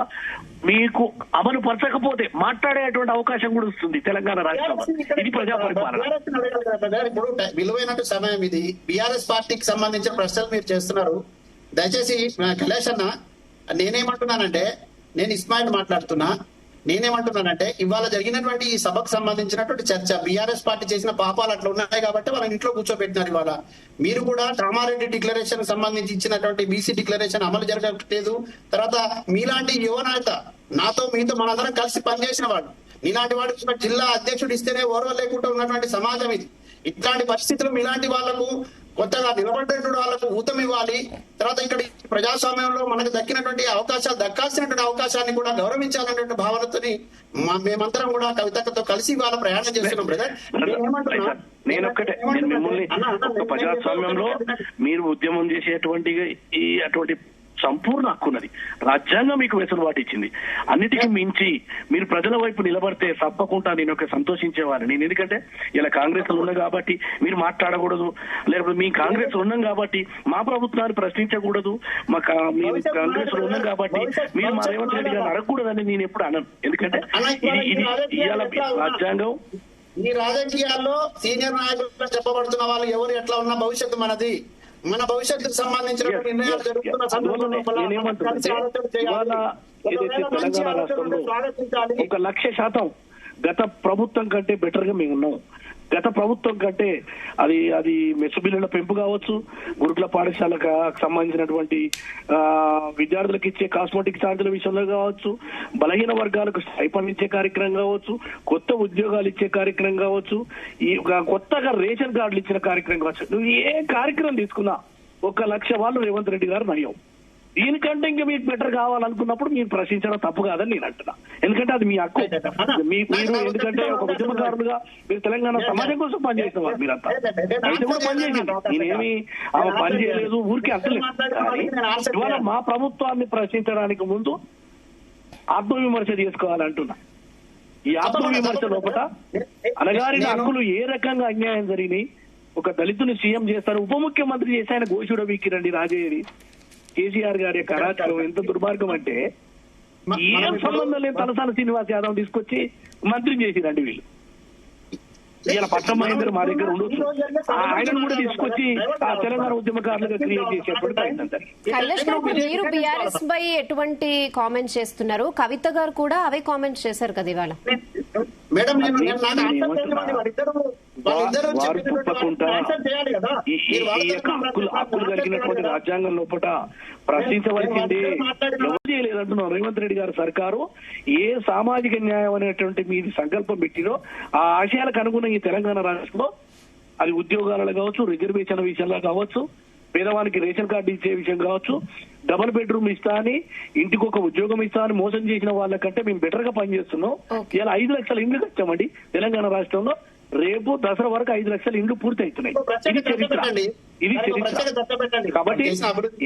మీకు అమలు పరచకపోతే మాట్లాడేటువంటి అవకాశం కూడా వస్తుంది తెలంగాణ రాష్ట్రంలో. ఇది ప్రజా పరిపాలన. ఇప్పుడు విలువైన సమయం ఇది. బీఆర్ఎస్ పార్టీకి సంబంధించిన ప్రశ్నలు మీరు చేస్తున్నారు. దయచేసి కైలాష్ అన్న, నేనేమంటున్నానంటే, నేను ఇస్మాయిల్ మాట్లాడుతున్నా. నేనేమంటున్నానంటే ఇవాళ జరిగినటువంటి ఈ సభకు సంబంధించినటువంటి చర్చ బీఆర్ఎస్ పార్టీ చేసిన పాపాలు అట్లా ఉన్నాయి కాబట్టి వాళ్ళని ఇంట్లో కూర్చోబెట్టినారు. ఇవాళ మీరు కూడా కామారెడ్డి డిక్లరేషన్ సంబంధించి ఇచ్చినటువంటి బీసీ డిక్లరేషన్ అమలు జరగట్లేదు. తర్వాత మీలాంటి యువ నాయత నాతో మీతో మనందరం కలిసి పనిచేసిన వాడు, ఇలాంటి వాడు జిల్లా అధ్యక్షుడు ఇస్తేనే ఓర్వలేకుండా ఉన్నటువంటి సమాజం ఇది. ఇట్లాంటి పరిస్థితులు మీలాంటి వాళ్లకు కొత్తగా నిలబడ్డటువంటి వాళ్ళకు ఊతం ఇవ్వాలి. తర్వాత ఇక్కడ ప్రజాస్వామ్యంలో మనకు దక్కినటువంటి అవకాశాలు, దక్కాల్సినటువంటి అవకాశాన్ని కూడా గౌరవించాలనేటువంటి భావనతోని మేమందరం కూడా కవితతో కలిసి వాళ్ళ ప్రయాణం చేస్తున్నాం. బ్రదర్ నేనొక్కటే మిమ్మల్ని ఒక ప్రజాస్వామ్యంలో మీరు ఉద్యమం చేసేటువంటి అటువంటి సంపూర్ణ హక్కున్నది. రాజ్యాంగం మీకు వెసులుబాటు ఇచ్చింది. అన్నిటికీ మించి మీరు ప్రజల వైపు నిలబడితే తప్పకుండా నేను ఒక సంతోషించేవాడిని. నేను ఎందుకంటే ఇలా కాంగ్రెస్ లో ఉన్నా కాబట్టి మీరు మాట్లాడకూడదు, లేకపోతే మీ కాంగ్రెస్ ఉన్నాం కాబట్టి మా ప్రభుత్వాన్ని ప్రశ్నించకూడదు, మేము కాంగ్రెస్ లో ఉన్నాం కాబట్టి మీరు మా రేవంత్ రెడ్డి గారిని అడగకూడదని నేను ఎప్పుడు అనను. ఎందుకంటే ఇది ఇవాళ రాజ్యాంగం. ఈ రాజకీయాల్లో సీనియర్ నాయకులు చెప్పబడుతున్న వాళ్ళు ఎవరు ఎట్లా ఉన్న భవిష్యత్తు మనది. మన భవిష్యత్తుకు సంబంధించిన నిర్ణయాలు జరుగుతున్న సందర్భంలో తెలంగాణ రాష్ట్రంలో 1,00,000% గత ప్రభుత్వం కంటే బెటర్ గా మేము ఉన్నాం. గత ప్రభుత్వం కంటే అది మెస్సు బిల్లుల పెంపు కావచ్చు, గురుకుల పాఠశాలకు సంబంధించినటువంటి విద్యార్థులకు ఇచ్చే కాస్మెటిక్ ఛార్జీల విషయంలో కావచ్చు, బలహీన వర్గాలకు స్టైపెండ్ ఇచ్చే కార్యక్రమం కావచ్చు, కొత్త ఉద్యోగాలు ఇచ్చే కార్యక్రమం కావచ్చు, ఈ కొత్తగా రేషన్ కార్డులు ఇచ్చిన కార్యక్రమం కావచ్చు. నువ్వు ఏ కార్యక్రమం తీసుకున్నా 1,00,000 వాళ్ళు రేవంత్ రెడ్డి గారు నయం. దీనికంటే ఇంకా మీకు బెటర్ కావాలనుకున్నప్పుడు మీరు ప్రశ్నించడం తప్పు కాదని నేను అంటున్నా. ఎందుకంటే అది మీ హక్కు. మీరు ఎందుకంటే ఒక ఉద్యమకారులుగా మీరు తెలంగాణ సమాజం కోసం పనిచేసిన వారు మీరంతా. అయితే కూడా పనిచేసింది, నేనేమి పని చేయలేదు, ఊరికే అంటలేదు. కానీ ఇవాళ మా ప్రభుత్వాన్ని ప్రశ్నించడానికి ముందు ఆత్మవిమర్శ చేసుకోవాలంటున్నా. ఈ ఆత్మవిమర్శ లోపల అనగారిన హక్కులు ఏ రకంగా అన్యాయం జరిగినాయి, ఒక దళితుని సీఎం చేస్తారు, ఉప ముఖ్యమంత్రి చేసి ఆయన గోషుడ వీకిరండి రాజయ్యని. కేసీఆర్ గారి యొక్క అరాచకం ఎంత దుర్మార్గం అంటే ఏం సంబంధం లేదు. తలసాని శ్రీనివాస్ యాదవ్ తీసుకొచ్చి మంత్రిని చేసిరండి వీళ్ళు. ఇలా పట్నం మహేందర్ మా దగ్గర ఉండొచ్చు, ఆయనను కూడా తీసుకొచ్చి ఆ తెలంగాణ ఉద్యమకారులుగా క్రియేట్ చేసేటువంటి ప్రయత్నం జరిగింది. మీరు బీఆర్ఎస్ పై ఎటువంటి కామెంట్స్ చేస్తున్నారు? కవిత గారు కూడా అవే కామెంట్స్ చేశారు కదా ఇవాళ. మేడం వారు తప్పకుండా ఈ యొక్క హక్కులు కలిగినటువంటి రాజ్యాంగం లోపల ప్రశ్నించవలసిందే. ఎవరు చేయలేదంటున్నాం. రేవంత్ రెడ్డి గారి సర్కారు ఏ సామాజిక న్యాయం అనేటువంటి మీది సంకల్పం పెట్టినో ఆ ఆశయాలకు అనుగుణంగా ఈ తెలంగాణ రాష్ట్రంలో అది ఉద్యోగాలలో కావచ్చు, రిజర్వేషన్ల విషయంలో కావచ్చు, పేదవానికి రేషన్ కార్డు ఇచ్చే విషయం కావచ్చు, డబుల్ బెడ్రూమ్ ఇస్తా అని, ఇంటికి ఒక ఉద్యోగం ఇస్తా అని మోసం చేసిన వాళ్ళకంటే మేము బెటర్ గా పనిచేస్తున్నాం. ఇలా 5 లక్షల ఇండ్లు కట్టామండి తెలంగాణ రాష్ట్రంలో. రేపు దసరా వరకు 5 లక్షల ఇండ్లు పూర్తి అవుతున్నాయి. ఇది చరిత్ర, ఇది చరిత్ర. కాబట్టి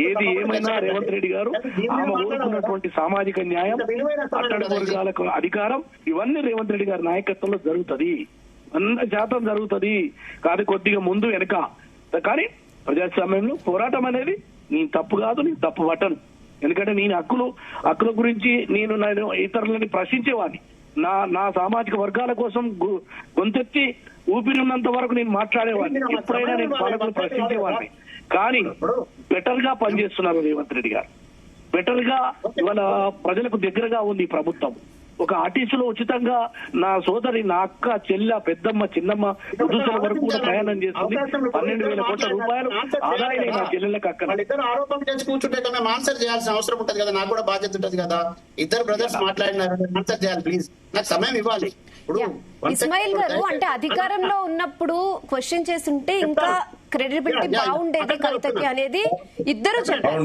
ఏది ఏమైనా రేవంత్ రెడ్డి గారు ఆమె కోరుకున్నటువంటి సామాజిక న్యాయం, అట్టడి వర్గాలకు అధికారం, ఇవన్నీ రేవంత్ రెడ్డి గారి నాయకత్వంలో జరుగుతుంది, 100% జరుగుతుంది. కానీ కొద్దిగా ముందు వెనక, కానీ ప్రజాస్వామ్యంలో పోరాటం అనేది నేను తప్పు కాదు, నేను తప్పు పట్టను. ఎందుకంటే నేను హక్కుల గురించి నేను ఇతరులని ప్రశ్నించేవాడిని. నా సామాజిక వర్గాల కోసం గొంతెత్తి ఊపిరి ఉన్నంత వరకు నేను మాట్లాడేవాడిని. ఎప్పుడైనా నేను పాలకులు ప్రశ్నించేవాడిని. కానీ బెటర్ గా పనిచేస్తున్నారు రేవంత్ రెడ్డి గారు. బెటర్ గా ఇవాళ ప్రజలకు దగ్గరగా ఉంది ఈ ప్రభుత్వం. ఒక ఆర్టీసీలో ఉచితంగా నా సోదరి, నా అక్క, చెల్ల, పెద్దమ్మ, చిన్నమ్మ, ముదుసల వరకు కూడా ప్రయాణం చేస్తుంది. 12,000 కోట్ల రూపాయలు ఆదాయం నా చెల్లెళ్ళకి అక్కడ. ఇద్దరు ఆరోపణ చేసి కూర్చుంటే కదా ఆన్సర్ చేయాల్సిన అవసరం ఉంటుంది కదా, నాకు కూడా బాధ్యత ఉంటుంది కదా. ఇద్దరు బ్రదర్స్ మాట్లాడినారు, ఆన్సర్ చేయాలి ప్లీజ్, నాకు సమయం ఇవ్వాలి. ఇప్పుడు ఇస్మాయిల్ గారు, అంటే అధికారంలో ఉన్నప్పుడు క్వశ్చన్ చేస్తుంటే ఇంకా క్రెడిబిలిటీ బాగుండేది కవితకి అనేది ఇద్దరు చెప్పారు.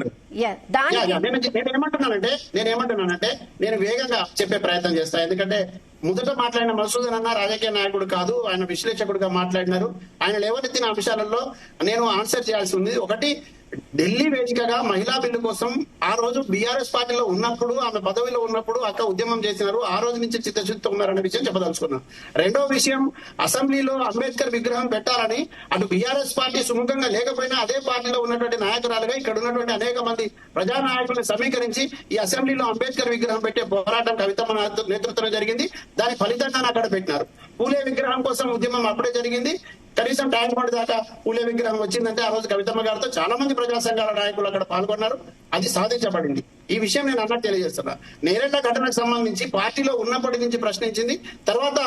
నేనేమంటున్నానంటే నేను వేగంగా చెప్పే ప్రయత్నం చేస్తాను. ఎందుకంటే మొదట మాట్లాడిన మసూదన్ అన్న రాజకీయ నాయకుడు కాదు, ఆయన విశ్లేషకుడుగా మాట్లాడినారు. ఆయన లేవనెత్తిన అంశాలలో నేను ఆన్సర్ చేయాల్సి ఉంది. ఒకటి, ఢిల్లీ వేదికగా మహిళా బిల్లు కోసం ఆ రోజు బీఆర్ఎస్ పార్టీలో ఉన్నప్పుడు, ఆమె పదవిలో ఉన్నప్పుడు అక్క ఉద్యమం చేసినారు. ఆ రోజు నుంచి చిత్తశుద్ధితో ఉన్నారనే విషయం చెప్పదలుచుకున్నాను. రెండో విషయం, అసెంబ్లీలో అంబేద్కర్ విగ్రహం పెట్టాలని అటు బీఆర్ఎస్ పార్టీ సుముఖంగా లేకపోయినా అదే పార్టీలో ఉన్నటువంటి నాయకురాలుగా ఇక్కడ ఉన్నటువంటి అనేక మంది ప్రజా నాయకులను సమీకరించి ఈ అసెంబ్లీలో అంబేద్కర్ విగ్రహం పెట్టే పోరాటం కవితమ్మ నేతృత్వంలో జరిగింది. దాని ఫలితంగా అక్కడ పెట్టినారు. పూలే విగ్రహం కోసం ఉద్యమం అప్పుడే జరిగింది. కనీసం ట్యాంక్ బండ్ దాకా పూలే విగ్రహం వచ్చిందంటే ఆ రోజు కవితమ్మ గారితో చాలా మంది ప్రజా సంఘాల నాయకులు అక్కడ పాల్గొన్నారు. అది సాధించబడింది. ఈ విషయం నేను అన్నట్టు తెలియజేస్తున్నా. నేరేళ్ల ఘటనకు సంబంధించి పార్టీలో ఉన్నప్పటి నుంచి ప్రశ్నించింది. తర్వాత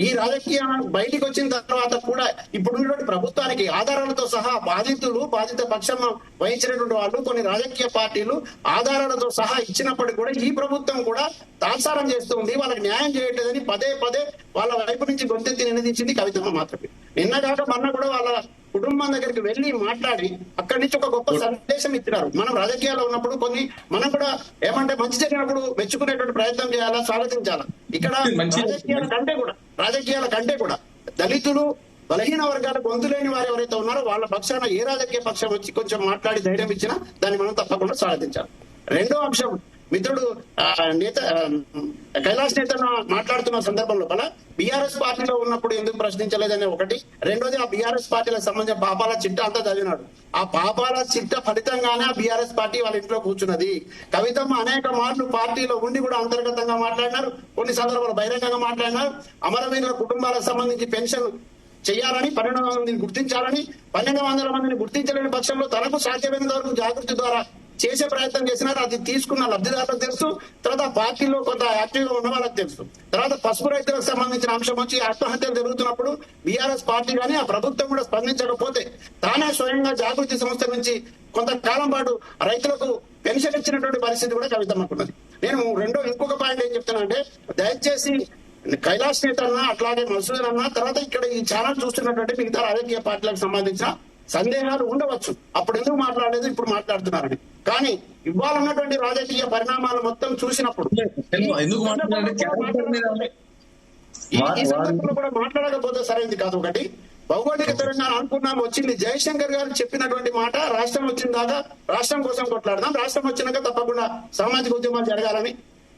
ఈ రాజకీయ బయటికి వచ్చిన తర్వాత కూడా ఇప్పుడున్నటువంటి ప్రభుత్వానికి ఆధారాలతో సహా బాధిత పక్షం వహించినటువంటి వాళ్ళు కొన్ని రాజకీయ పార్టీలు ఆధారాలతో సహా ఇచ్చినప్పటికీ కూడా ఈ ప్రభుత్వం కూడా తాత్సారం చేస్తుంది, వాళ్ళకి న్యాయం చేయట్లేదని పదే వాళ్ళ వైపు నుంచి గొంతెత్తి నినదించింది కవితమ్మ మాత్రమే. నిన్న కాక మొన్న కూడా వాళ్ళ కుటుంబం దగ్గరికి వెళ్లి మాట్లాడి అక్కడి నుంచి ఒక గొప్ప సందేశం ఇచ్చినారు. మనం రాజకీయాల్లో ఉన్నప్పుడు మనం కూడా ఏమంటే మంచి జరిగినప్పుడు మెచ్చుకునేటువంటి ప్రయత్నం చేయాలా, స్వాగతించాలా. ఇక్కడ రాజకీయాల కంటే కూడా దళితులు, బలహీన వర్గాల గొంతు లేని వారు ఎవరైతే ఉన్నారో వాళ్ళ పక్షాన ఏ రాజకీయ పక్షం వచ్చి కొంచెం మాట్లాడి ధైర్యం ఇచ్చినా దాన్ని మనం తప్పకుండా స్వాగతించాలి. రెండో అంశం, మిత్రుడు కైలాష్ నేతను మాట్లాడుతున్న సందర్భంలో బీఆర్ఎస్ పార్టీలో ఉన్నప్పుడు ఎందుకు ప్రశ్నించలేదనే ఒకటి. రెండోది, ఆ బీఆర్ఎస్ పార్టీలకు సంబంధించిన పాపాల చిట్టా అంతా చదివినాడు. ఆ పాపాల చిట్ట ఫలితంగానే ఆ బీఆర్ఎస్ పార్టీ వాళ్ళ ఇంట్లో కూర్చున్నది. కవితమ్మ అనేక మార్లు పార్టీలో ఉండి కూడా అంతర్గతంగా మాట్లాడినారు, కొన్ని సందర్భాలు బహిరంగంగా మాట్లాడినారు. అమరవీరుల కుటుంబాలకు సంబంధించి పెన్షన్ చేయాలని, 1200 మందిని గుర్తించాలని, 1200 మందిని గుర్తించలేని పక్షంలో తనకు సాధ్యమైనంత వరకు జాగృతి ద్వారా చేసే ప్రయత్నం చేసినారు. అది తీసుకున్న లబ్ధిదారులకు తెలుసు. తర్వాత పార్టీలో కొంత యాక్టివ్ గా ఉన్న వాళ్ళకి తెలుసు. తర్వాత పసుపు రైతులకు సంబంధించిన అంశం వచ్చి ఆత్మహత్యలు జరుగుతున్నప్పుడు బీఆర్ఎస్ పార్టీ కానీ ఆ ప్రభుత్వం కూడా స్పందించకపోతే తానే స్వయంగా జాగృతి సంస్థ నుంచి కొంతకాలం పాటు రైతులకు పెన్షన్ ఇచ్చినటువంటి పరిస్థితి కూడా కవితమ్మకున్నది. నేను ఇంకొక పాయింట్ ఏం చెప్తున్నా అంటే, దయచేసి కైలాష్ నేత అన్నా, అట్లాగే మసూదన్ అన్నా, తర్వాత ఇక్కడ ఈ ఛానల్ చూస్తున్నటువంటి మిగతా రాజకీయ పార్టీలకు సంబంధించిన సందేహాలు ఉండవచ్చు. అప్పుడు ఎందుకు మాట్లాడలేదు, ఇప్పుడు మాట్లాడుతున్నారని. కానీ ఇవాళ ఉన్నటువంటి రాజకీయ పరిణామాలు మొత్తం చూసినప్పుడు ఈ సందర్భంలో కూడా మాట్లాడకపోతే సరైనది కాదు. ఒకటి, భౌగోళిక తెలంగాణ అనుకున్నాం, వచ్చింది. జయశంకర్ గారు చెప్పినటువంటి మాట, రాష్ట్రం వచ్చిన దాకా రాష్ట్రం కోసం కొట్లాడదాం, రాష్ట్రం వచ్చినాక తప్పకుండా సామాజిక ఉద్యమాలు జరగాలని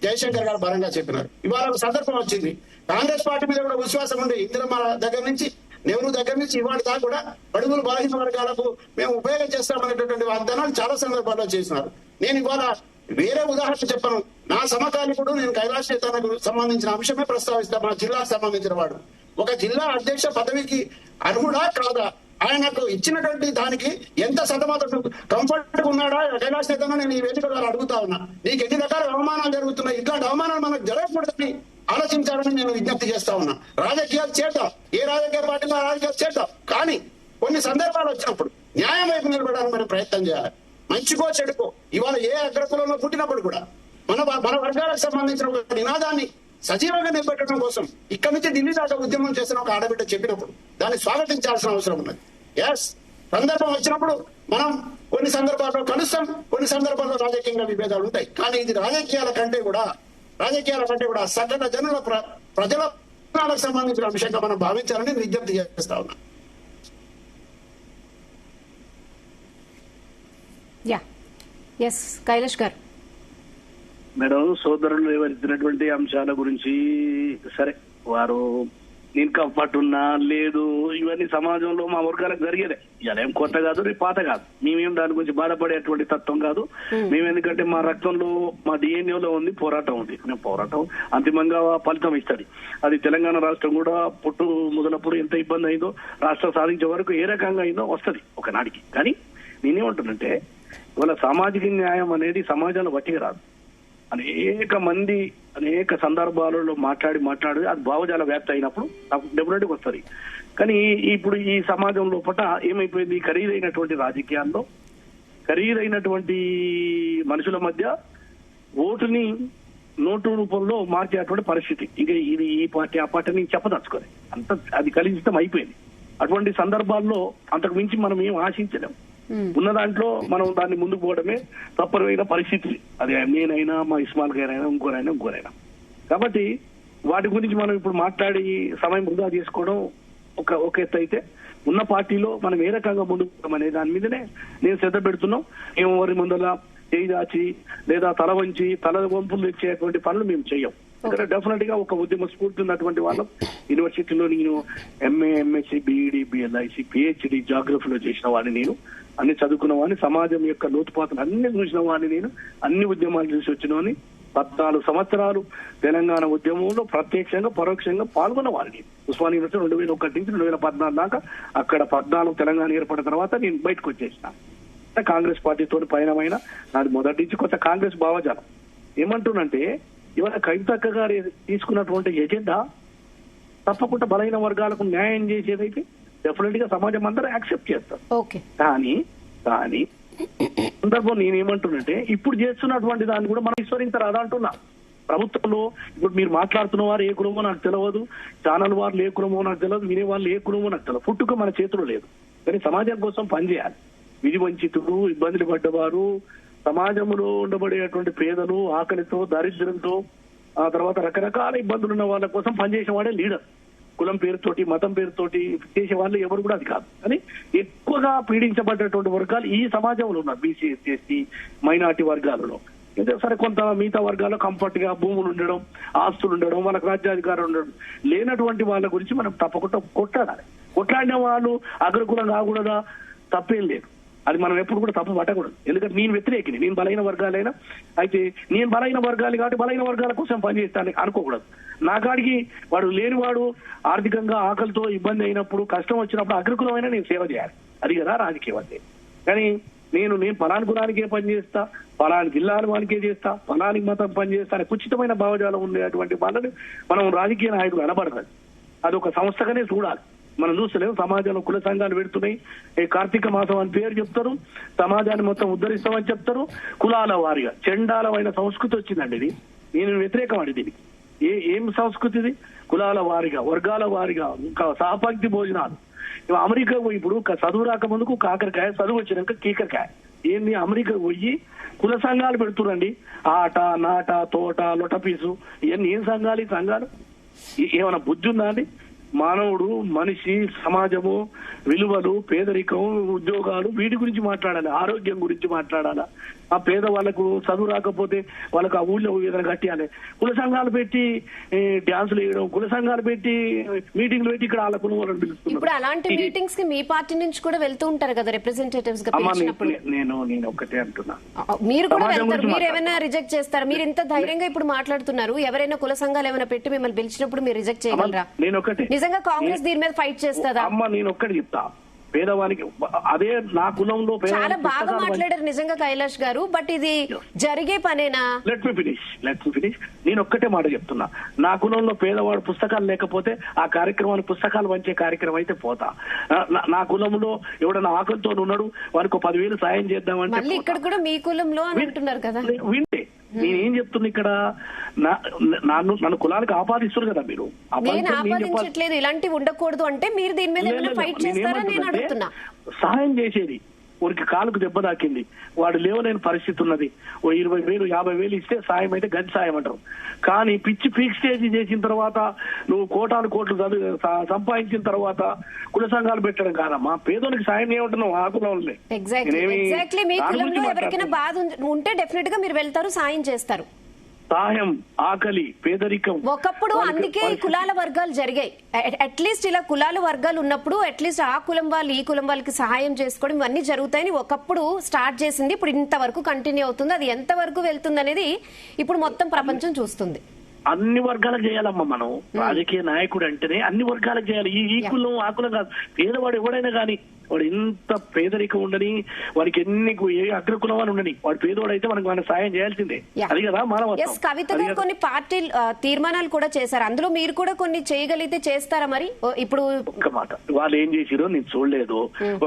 జయశంకర్ గారు బలంగా చెప్పినారు. ఇవాళ ఒక సందర్భం వచ్చింది. కాంగ్రెస్ పార్టీ మీద కూడా విశ్వాసం ఉంది. ఇందిరమ్మ దగ్గర నుంచి, నెహ్రూ దగ్గర నుంచి ఇవాళ దాకా కూడా బడుగులు బలహీన వర్గాలకు మేము ఉపయోగం చేస్తామనేటటువంటి వాగ్దానాలు చాలా సందర్భాల్లో చేసినారు. నేను ఇవాళ వేరే ఉదాహరణ చెప్పను. నా సమకాలికుడు, నేను కైలాష్ నేతకు సంబంధించిన అంశమే ప్రస్తావిస్తా. మా జిల్లాకు సంబంధించిన వాడు ఒక జిల్లా అధ్యక్ష పదవికి అర్హుడా కాదా, ఆయనకు ఇచ్చినటువంటి దానికి ఎంత సతమతం కంఫర్ట్ గా ఉన్నాడా కైలాష్ నేతను నేను ఈ వేదిక ద్వారా అడుగుతా ఉన్నా. నీకు ఎన్ని రకాల అవమానాలు జరుగుతున్నాయి, ఇట్లాంటి అవమానాలు మనకు జరగకూడదని ఆలోచించాలని నేను విజ్ఞప్తి చేస్తా ఉన్నా. రాజకీయాలు చేద్దాం, ఏ రాజకీయ పార్టీలో రాజకీయాలు చేద్దాం, కానీ కొన్ని సందర్భాలు వచ్చినప్పుడు న్యాయం వైపు నిలబడడానికి మనం ప్రయత్నం చేయాలి. మంచికో చెడుకో, ఇవాళ ఏ అగ్రకులంలో పుట్టినప్పుడు కూడా మన వర్గాలకు సంబంధించిన ఒక నినాదాన్ని సజీవంగా నిలబెట్టడం కోసం ఇక్కడి నుంచి ఢిల్లీ దాకా ఉద్యమం చేసిన ఒక ఆడబిడ్డ చెప్పినప్పుడు దాన్ని స్వాగతించాల్సిన అవసరం ఉన్నది. సందర్భం వచ్చినప్పుడు మనం కొన్ని సందర్భాల్లో కలుస్తాం, కొన్ని సందర్భాల్లో రాజకీయంగా విభేదాలు ఉంటాయి. కానీ ఇది రాజకీయాల కంటే కూడా సకల జనుల ప్రజల తెలంగాణకు సంబంధించిన అంశంగా మనం భావించాలని నేను విజ్ఞప్తి చేస్తా ఉన్నా. యా ఎస్ కైలాష్ గారు. మేడం, సోదరులు వివరించినటువంటి అంశాల గురించి సరే, వారు నేను కంఫర్ట్ ఉన్నా లేదు, ఇవన్నీ సమాజంలో మా వర్గాలకు జరిగేదే. ఇలా ఏం కొత్త కాదు, రేపు పాత కాదు. మేమేం దాని గురించి బాధపడేటువంటి తత్వం కాదు. మేము ఎందుకంటే మా రక్తంలో, మా డిఎన్ఏలో ఉంది, పోరాటం ఉంది. మేము పోరాటం అంతిమంగా ఫలితం ఇస్తుంది. అది తెలంగాణ రాష్ట్రం కూడా పుట్టు మొదలప్పుడు ఎంత ఇబ్బంది అయిందో, రాష్ట్రం సాధించే వరకు ఏ రకంగా అయిందో వస్తుంది ఒకనాడికి. కానీ నేనేమంటున్నంటే, ఇవాళ సామాజిక న్యాయం అనేది సమాజంలో వట్టిగా రాదు. అనేక మంది అనేక సందర్భాలలో మాట్లాడి అది భావజాల వ్యాప్తి అయినప్పుడు డెఫినెట్గా వస్తుంది. కానీ ఇప్పుడు ఈ సమాజం లోపల ఏమైపోయింది, ఖరీదైనటువంటి రాజకీయాల్లో ఖరీదైనటువంటి మనుషుల మధ్య ఓటుని నోటు రూపంలో మార్చేటువంటి పరిస్థితి. ఇంకా ఇది ఈ పార్టీ ఆ పార్టీ నేను చెప్పదలుచుకోలేదు, అంత అది కలుషితం అయిపోయింది. అటువంటి సందర్భాల్లో అంతకు మించి మనం ఏం ఆశించలేము. ఉన్న దాంట్లో మనం దాన్ని ముందుకు పోవడమే తప్పనిసరైన పరిస్థితి. అది నేనైనా, మా ఇస్మాల్ గారైనా, ఇంకోరైనా. కాబట్టి వాటి గురించి మనం ఇప్పుడు మాట్లాడి సమయం వృధా చేసుకోవడం ఒక ఎత్తు అయితే, ఉన్న పార్టీలో మనం ఏ రకంగా ముందుకు పోవడం అనే దాని మీదనే నేను శ్రద్ధ పెడుతున్నాం. ఎవరి ముందర చేయి దాచి లేదా తల వంచి తల వంపులు తెచ్చేటువంటి పనులు మేము చెయ్యం. ఇక్కడ డెఫినెట్ గా ఒక ఉద్యమ స్ఫూర్తి ఉన్నటువంటి వాళ్ళం. యూనివర్సిటీలో నేను MA, MSc, BEd, BLIC, PhD జాగ్రఫీలో చేసిన వాడిని, నేను అన్ని చదువుకున్న వాడిని, సమాజం యొక్క లోతుపాతలు అన్ని చూసిన వాడిని, నేను అన్ని ఉద్యమాలు చూసి వచ్చినవాడిని. 14 సంవత్సరాలు తెలంగాణ ఉద్యమంలో ప్రత్యక్షంగా పరోక్షంగా పాల్గొన్న వాడిని. ఉస్మానియా యూనివర్సిటీ 2001 నుంచి 2014 దాకా అక్కడ 14 తెలంగాణ ఏర్పడిన తర్వాత నేను బయటకు వచ్చేసిన. కాంగ్రెస్ పార్టీతో పయనమైన నాది మొదటి నుంచి కొంత కాంగ్రెస్ భావజాలం. ఏమంటున్నంటే, ఇవాళ కవితక్క గారు తీసుకున్నటువంటి ఎజెండా తప్పకుండా బలహీన వర్గాలకు న్యాయం చేసేదైతే డెఫినెట్ గా సమాజం అందరూ యాక్సెప్ట్ చేస్తారు. కానీ సందర్భం నేనేమంటున్నంటే, ఇప్పుడు చేస్తున్నటువంటి దాన్ని కూడా మనం విస్మరించరాదా అంటున్నా. ప్రభుత్వంలో ఇప్పుడు మీరు మాట్లాడుతున్న వారు ఏ కులమో నాకు తెలియదు, ఛానల్ వారు ఏ కులమో నాకు తెలియదు, వినే వాళ్ళు ఏ కులమో నాకు తెలియదు. పుట్టుక మన చేతిలో లేదు. కానీ సమాజం కోసం పనిచేయాలి. విధి వంచితులు, ఇబ్బందులు పడ్డవారు, సమాజంలో ఉండబడేటువంటి పేదలు, ఆకలితో, దారిద్ర్యంతో, ఆ తర్వాత రకరకాల ఇబ్బందులు ఉన్న వాళ్ళ కోసం పనిచేసే వాడే లీడర్. కులం పేరుతోటి, మతం పేరుతోటి చేసే వాళ్ళు ఎవరు కూడా అది కాదు. కానీ ఎక్కువగా పీడించబడ్డటువంటి వర్గాలు ఈ సమాజంలో ఉన్నారు. బీసీ, ఎస్సీ, మైనార్టీ వర్గాలలో. సరే, కొంత మిగతా వర్గాల్లో కంఫర్ట్ గా భూములు ఉండడం, ఆస్తులు ఉండడం, వాళ్ళకి రాజ్యాధికారం ఉండడం లేనటువంటి వాళ్ళ గురించి మనం తప్పకుండా కొట్లాడాలి. కొట్లాడిన వాళ్ళు అగ్రకులం కాకూడదా, తప్పేం లేదు. అది మనం ఎప్పుడు కూడా తప్పు పట్టకూడదు. ఎందుకంటే నేను వ్యతిరేకిని, నేను బలహీన వర్గాలైనా అయితే నేను బలహీన వర్గాలు కాబట్టి బలహీన వర్గాల కోసం పనిచేస్తాను అనుకోకూడదు. నా కాడికి వాడు లేనివాడు ఆర్థికంగా ఆకలితో ఇబ్బంది అయినప్పుడు, కష్టం వచ్చినప్పుడు అగ్రకులమైనా నేను సేవ చేయాలి. అది కదా రాజకీయం అంటే. కానీ నేను పలాని కులానికే పనిచేస్తా, పలాని జిల్లాల వానికే చేస్తా, పలానికి మతం పనిచేస్తా అనే కుచితమైన భావజాలం ఉండేటువంటి వాళ్ళని మనం రాజకీయ నాయకులు అనబడదు. అది ఒక సంస్థగానే చూడాలి. మనం చూస్తలేము, సమాజంలో కుల సంఘాలు పెడుతున్నాయి. కార్తీక మాసం అని పేరు చెప్తారు, సమాజాన్ని మొత్తం ఉద్ధరిస్తామని చెప్తారు. కులాల వారిగా చండాలమైన సంస్కృతి వచ్చిందండి. ఇది నేను వ్యతిరేకం అండి. దీనికి ఏం సంస్కృతి ఇది? కులాల వారిగా, వర్గాల వారిగా, ఇంకా సహపంక్తి భోజనాలు. అమెరికా పోయి ఇప్పుడు చదువు రాక ముందుకు కాకరకాయ, చదువు వచ్చినాక కీకరకాయ. ఏంది అమెరికా పోయి కుల సంఘాలు పెడుతురండి. ఆట, నాట, తోట, లొటపీసు, ఇవన్నీ ఏం సంఘాలు? ఈ సంఘాలు ఏమైనా బుద్ధి ఉందా అండి? మానవుడు, మనిషి, సమాజము, విలువలు, పేదరికం, ఉద్యోగాలు, వీటి గురించి మాట్లాడాలి. ఆరోగ్యం గురించి మాట్లాడాలా? ఆ పేద వాళ్ళకు చదువు రాకపోతే వాళ్ళకు ఆ ఊళ్ళో ఏదైనా కట్టియాలి. కుల సంఘాలు పెట్టి డ్యాన్సులు వేయడం, కుల సంఘాలు పెట్టి మీటింగ్లు పెట్టి ఇక్కడ వాళ్ళ కులం వాళ్ళని పిలుస్తున్నారు. ఇప్పుడు అలాంటి మీటింగ్స్ కి మీ పార్టీ నుంచి కూడా వెళ్తూ ఉంటారు కదా రిప్రజెంటేటివ్స్ గా పిలిచినప్పుడు. నేను ఒకటే అంటున్నా, మీరు కూడా వెళ్తారు. మీరు ఏమైనా రిజెక్ట్ చేస్తారా? మీరు ఇంత ధైర్యంగా ఇప్పుడు మాట్లాడుతున్నారు, ఎవరైనా కుల సంఘాలు ఏమైనా పెట్టి మిమ్మల్ని పిలిచినప్పుడు మీరు రిజెక్ట్ చేయగలరా? నేను ఒకటే, నిజంగా కాంగ్రెస్ దీని మీద ఫైట్ చేస్తుందా? అమ్మ నేను ఒక్కటి చెప్తా, పేదవానికి అదే నా కులంలో చాలా బాగా మాట్లాడారు నిజంగా కైలాష్ గారు. బట్ ఇది జరిగే పనేనా? Let me finish. నేను ఒక్కటే మాట చెప్తున్నా, నా కులంలో పేదవాడు పుస్తకాలు లేకపోతే ఆ కార్యక్రమాన్ని పుస్తకాలు పంచే కార్యక్రమం అయితే పోతా. నా కులంలో ఎవడన్నా ఆకలితో ఉన్నాడు, వారికి 10,000 సాయం చేద్దామంటే మళ్ళీ ఇక్కడ కూడా మీ కులంలో అని అంటున్నారు కదా. వింటే నేనేం చెప్తున్నా, ఇక్కడ నన్ను కులానికి ఆపాదిస్తారు కదా మీరు. నేను ఆపాదించట్లేదు, ఇలాంటివి ఉండకూడదు అంటే మీరు దీని మీద ఏమైనా ఫైట్ చేస్తారని నేను అడుగుతున్నా. సహాయం చేసేది ఊరికి కాలుకు దెబ్బ తాకింది, వాడు లేవలేని పరిస్థితి ఉన్నది, ఓ 20,000 50,000 ఇస్తే సాయం అయితే గది సాయం అంటారు. కానీ పిచ్చి పీక్ స్టేజ్ చేసిన తర్వాత నువ్వు కోటాను కోట్లు సంపాదించిన తర్వాత కుల సంఘాలు పెట్టడం కాదమ్మా, పేదోనికి సాయం ఏమంటున్నావు ఆ కులంలో. ఎగ్జాక్ట్లీ మీ కులంలో ఎవరికైనా బాధ ఉంటే డెఫినెట్ గా మీరు వెళ్తారు, సాయం చేస్తారు. సాయం, ఆకలి, పేదరికం ఒకప్పుడు అందుకే ఈ కులాల వర్గాలు జరిగాయి. అట్లీస్ట్ ఇలా కులాల వర్గాలు ఉన్నప్పుడు అట్లీస్ట్ ఆ కులం వాళ్ళు ఈ కులం వాళ్ళకి సహాయం చేసుకోవడం ఇవన్నీ జరుగుతాయని ఒకప్పుడు స్టార్ట్ చేసింది. ఇప్పుడు ఇంతవరకు కంటిన్యూ అవుతుంది. అది ఎంత వరకు వెళ్తుంది అనేది ఇప్పుడు మొత్తం ప్రపంచం చూస్తుంది. అన్ని వర్గాలకు చేయాలమ్మా. మనం రాజకీయ నాయకుడు అంటేనే అన్ని వర్గాలకు చేయాలి. ఈ కులం ఆ కులం కాదు, పేదవాడు ఎవడైనా కానీ వాడు ఎంత పేదరికం ఉండని, వాడికి ఏ అగ్రకులం ఉండని, వాడు పేదవాడు అయితే మనకు సాయం చేయాల్సిందే. అది కదా మానవత్వం. కవిత గారు కొన్ని పార్టీ తీర్మానాలు కూడా చేశారు, అందులో మీరు కూడా కొన్ని చేయగలిగితే చేస్తారా? మరి ఇప్పుడు ఒక్క మాట, వాళ్ళు ఏం చేసిరో నేను చూడలేదు.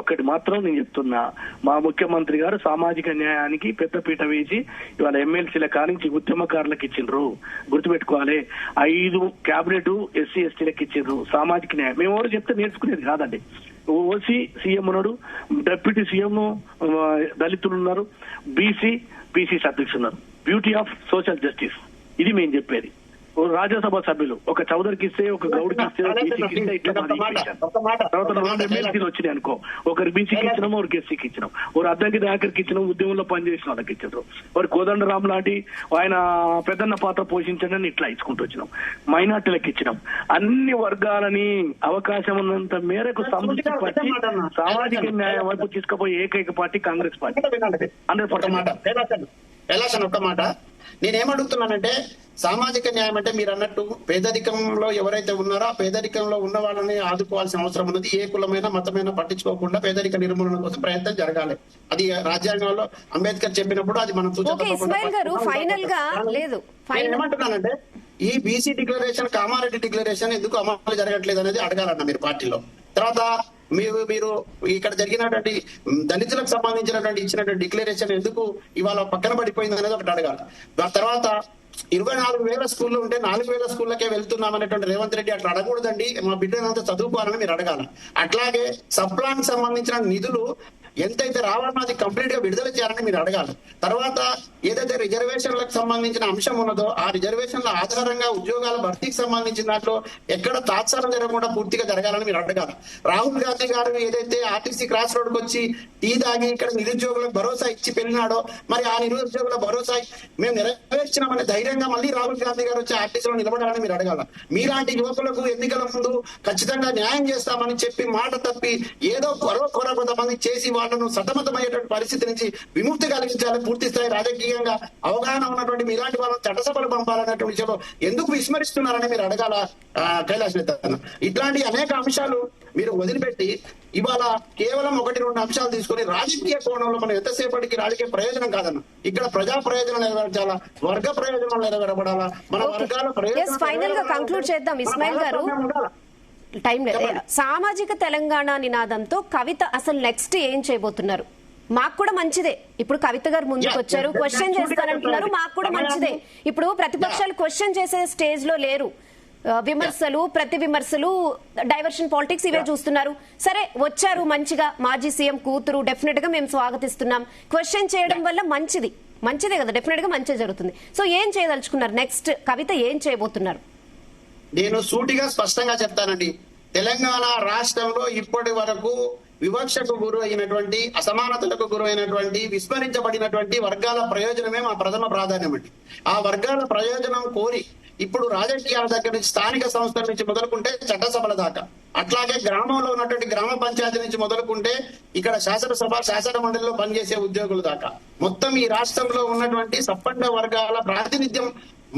ఒక్కటి మాత్రం నేను చెప్తున్నా, మా ముఖ్యమంత్రి గారు సామాజిక న్యాయానికి పెద్దపీట వేసి ఇవాళ ఎమ్మెల్సీల కానించి ఉద్యమకారులకు ఇచ్చిండ్రు. గుర్తుపెట్టుకోవాలి, 5 క్యాబినెట్ ఎస్సీ ఎస్టీలకు ఇచ్చిండ్రు సామాజిక న్యాయం. మేము ఎవరు చెప్తే నేర్చుకునేది కాదండి. ఓసీ సీఎం ఉన్నాడు, డిప్యూటీ సీఎం దళితులు ఉన్నారు, బీసీ అధ్యక్షులు ఉన్నారు. బ్యూటీ ఆఫ్ సోషల్ జస్టిస్ ఇది మేము చెప్పేది. రాజ్యసభ సభ్యులు ఒక చౌదరికి ఇస్తే, ఒక గౌడ్కి ఇస్తే, బీసీకి ఇస్తే ఇట్లా ఎమ్మెల్సీలు వచ్చినాయి అనుకో, ఒకరు బీసీకి ఇచ్చినాం, ఒకరికి ఎస్సీకి ఇచ్చినాం, ఒక అద్దంకి దాకరికి ఇచ్చినాం, ఉద్యమంలో పనిచేసిన వాళ్ళకి ఇచ్చారు, వారు కోదండరామ్ లాంటి ఆయన పెద్దన్న పాత్ర పోషించండి ఇట్లా ఇచ్చుకుంటూ వచ్చినాం, మైనార్టీలకు ఇచ్చినాం. అన్ని వర్గాలని అవకాశం ఉన్నంత మేరకు సంతృప్తి పట్టి సామాజిక న్యాయం వైపు తీసుకుపోయే ఏకైక పార్టీ కాంగ్రెస్ పార్టీ. 100% ఒక్క మాట నేనేమడుగుతున్నానంటే, సామాజిక న్యాయం అంటే మీరు అన్నట్టు పేదరికంలో ఎవరైతే ఉన్నారో ఆ పేదరికంలో ఉన్న వాళ్ళని ఆదుకోవాల్సిన అవసరం ఉన్నది. ఏ కులమైనా మతమైనా పట్టించుకోకుండా పేదరిక నిర్మూలన కోసం ప్రయత్నం జరగాలి. అది రాజ్యాంగంలో అంబేద్కర్ చెప్పినప్పుడు అది మనం ఏమంటున్నానంటే, ఈ బీసీ డిక్లరేషన్, కామారెడ్డి డిక్లరేషన్ ఎందుకు అమలు జరగట్లేదు అనేది అడగాలన్న మీరు పార్టీలో. తర్వాత మీరు ఇక్కడ జరిగినటువంటి దళితులకు సంబంధించినటువంటి ఇచ్చినటువంటి డిక్లరేషన్ ఎందుకు ఇవాళ పక్కన పడిపోయింది అనేది ఒకటి అడగాలి. తర్వాత 24,000 స్కూళ్ళు ఉంటే 4,000 స్కూళ్ళకే వెళ్తున్నాం అనేటువంటి రేవంత్ రెడ్డి అట్లా అడగకూడదండి, మా బిడ్డనంతా చదువుకోవాలని మీరు అడగాలి. అట్లాగే సప్లాన్ సంబంధించిన నిధులు ఎంతైతే రావాలన్నా అది కంప్లీట్ గా విడుదల చేయాలని మీరు అడగాలి. తర్వాత ఏదైతే రిజర్వేషన్లకు సంబంధించిన అంశం ఉన్నదో ఆ రిజర్వేషన్ల ఆధారంగా ఉద్యోగాల భర్తీకి సంబంధించిన దాంట్లో ఎక్కడ తాత్సారం జరగకుండా పూర్తిగా జరగాలని మీరు అడగాలి. రాహుల్ గాంధీ గారు ఏదైతే ఆర్టీసీ క్రాస్ రోడ్కి వచ్చి టీ తాగి ఇక్కడ నిరుద్యోగులకు భరోసా ఇచ్చి వెళ్ళినాడో, మరి ఆ నిరుద్యోగుల భరోసా మేము నెరవేర్చినామనే ధైర్యంగా మళ్ళీ రాహుల్ గాంధీ గారు వచ్చి ఆర్టీసీలో నిలబడాలని మీరు అడగాల. మీలాంటి యువకులకు ఎన్నికల ముందు ఖచ్చితంగా న్యాయం చేస్తామని చెప్పి మాట తప్పి ఏదో కొంతమంది చేసి వాళ్ళను సతమతమయ్యేటువంటి పరిస్థితి నుంచి విముక్తి కలిగించాలి. పూర్తి స్థాయి రాజకీయంగా అవగాహన ఉన్నటువంటి మీలాంటి వాళ్ళని చట్టసభలు పంపాలన్నటువంటి విషయంలో ఎందుకు విస్మరిస్తున్నారని మీరు అడగాల కైలాష్ నేతన్న. ఇట్లాంటి అనేక అంశాలు మీరు వదిలిపెట్టి ఇవాళ కేవలం 1-2 అంశాలు తీసుకుని రాజకీయ కోణంలో మనం ఎంతసేపటికి రాజకీయ ప్రయోజనం కాదన్న, ఇక్కడ ప్రజా ప్రయోజనం నెరవేర్చాలా, వర్గ ప్రయోజనాలు నెరవేరబడాలా, మన వర్గాల ప్రయోజనం. ఫైనల్ గా కంక్లూడ్ చేద్దాం ఇస్మాయిల్ గారు, టైం లేదు. సామాజిక తెలంగాణ నినాదంతో కవిత అసలు నెక్స్ట్ ఏం చేయబోతున్నారు? మాకు కూడా మంచిదే, ఇప్పుడు కవిత గారు ముందుకు వచ్చారు, క్వశ్చన్ చేస్తారంటున్నారు, మాకు కూడా మంచిదే. ఇప్పుడు ప్రతిపక్షాలు క్వశ్చన్ చేసే స్టేజ్ లో లేరు, విమర్శలు, ప్రతి విమర్శలు, డైవర్షన్ పాలిటిక్స్ ఇవే చూస్తున్నారు. సరే వచ్చారు మంచిగా, మాజీ సీఎం కూతురు, డెఫినెట్ గా మేము స్వాగతిస్తున్నాం. క్వశ్చన్ చేయడం వల్ల మంచిదే కదా, డెఫినెట్ గా మంచి జరుగుతుంది. సో ఏం చేయదలుచుకున్నారు నెక్స్ట్? కవిత ఏం చేయబోతున్నారు? నేను సూటిగా స్పష్టంగా చెప్తానండి, తెలంగాణ రాష్ట్రంలో ఇప్పటి వరకు వివక్షకు గురి అయినటువంటి, అసమానతలకు గురి అయినటువంటి, విస్మరించబడినటువంటి వర్గాల ప్రయోజనమే మా ప్రథమ ప్రాధాన్యం అండి. ఆ వర్గాల ప్రయోజనం కోరి ఇప్పుడు రాజకీయాల దగ్గర నుంచి, స్థానిక సంస్థల నుంచి మొదలుకుంటే చట్టసభల దాకా, అట్లాగే గ్రామంలో ఉన్నటువంటి గ్రామ పంచాయతీ నుంచి మొదలుకుంటే ఇక్కడ శాసనసభ, శాసన మండలిలో పనిచేసే ఉద్యోగుల దాకా, మొత్తం ఈ రాష్ట్రంలో ఉన్నటువంటి సప్పండ వర్గాల ప్రాతినిధ్యం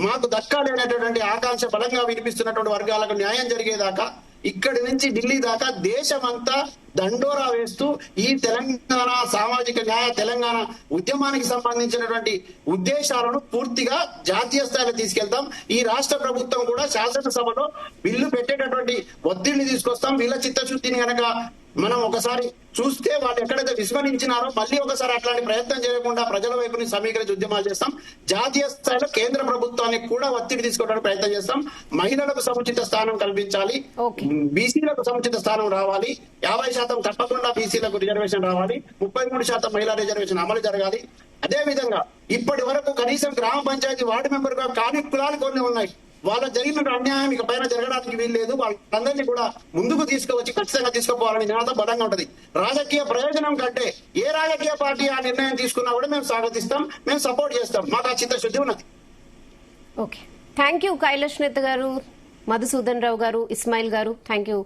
మాకు దక్కాలి అనేటటువంటి ఆకాంక్ష బలంగా వినిపిస్తున్నటువంటి వర్గాలకు న్యాయం జరిగేదాకా, ఇక్కడి నుంచి ఢిల్లీ దాకా దేశమంతా దండోరా వేస్తూ ఈ తెలంగాణ సామాజిక న్యాయ తెలంగాణ ఉద్యమానికి సంబంధించినటువంటి ఉద్దేశాలను పూర్తిగా జాతీయ స్థాయిలో తీసుకెళ్తాం. ఈ రాష్ట్ర ప్రభుత్వం కూడా శాసనసభలో బిల్లు పెట్టేటటువంటి ఒత్తిడిని తీసుకొస్తాం. వీళ్ళ చిత్తశుద్ధిని గనక మనం ఒకసారి చూస్తే వాళ్ళు ఎక్కడైతే విస్మరించినారో మళ్ళీ ఒకసారి అట్లాంటి ప్రయత్నం చేయకుండా ప్రజల వైపుని సమీకరించి ఉద్యమాలు చేస్తాం. జాతీయ స్థాయిలో కేంద్ర ప్రభుత్వానికి కూడా ఒత్తిడి తీసుకోవడానికి ప్రయత్నం చేస్తాం. మహిళలకు సముచిత స్థానం కల్పించాలి, బీసీలకు సముచిత స్థానం రావాలి, 50% తప్పకుండా బీసీలకు రిజర్వేషన్ రావాలి, 33% మహిళా రిజర్వేషన్ అమలు జరగాలి. అదే విధంగా ఇప్పటి వరకు కనీసం గ్రామ పంచాయతీ వార్డు మెంబర్ గా కాని కులాలు కొన్ని ఉన్నాయి. వాళ్ళకు జరిగిన అన్యాయం ఇక పైన జరగడానికి వీల్లేదు. వాళ్ళందరినీ కూడా ముందుకు తీసుకువచ్చి ఖచ్చితంగా తీసుకుపోవాలని నినాదం బలంగా ఉంటది. రాజకీయ ప్రయోజనం కంటే ఏ రాజకీయ పార్టీ ఆ నిర్ణయం తీసుకున్నా కూడా మేము స్వాగతిస్తాం, మేము సపోర్ట్ చేస్తాం. మాకు ఆ చిత్తశుద్ధి ఉన్నది. ఓకే, థ్యాంక్ యూ కైలాష్ నేత గారు, మధుసూదన్ రావు garu, Ismail garu, thank you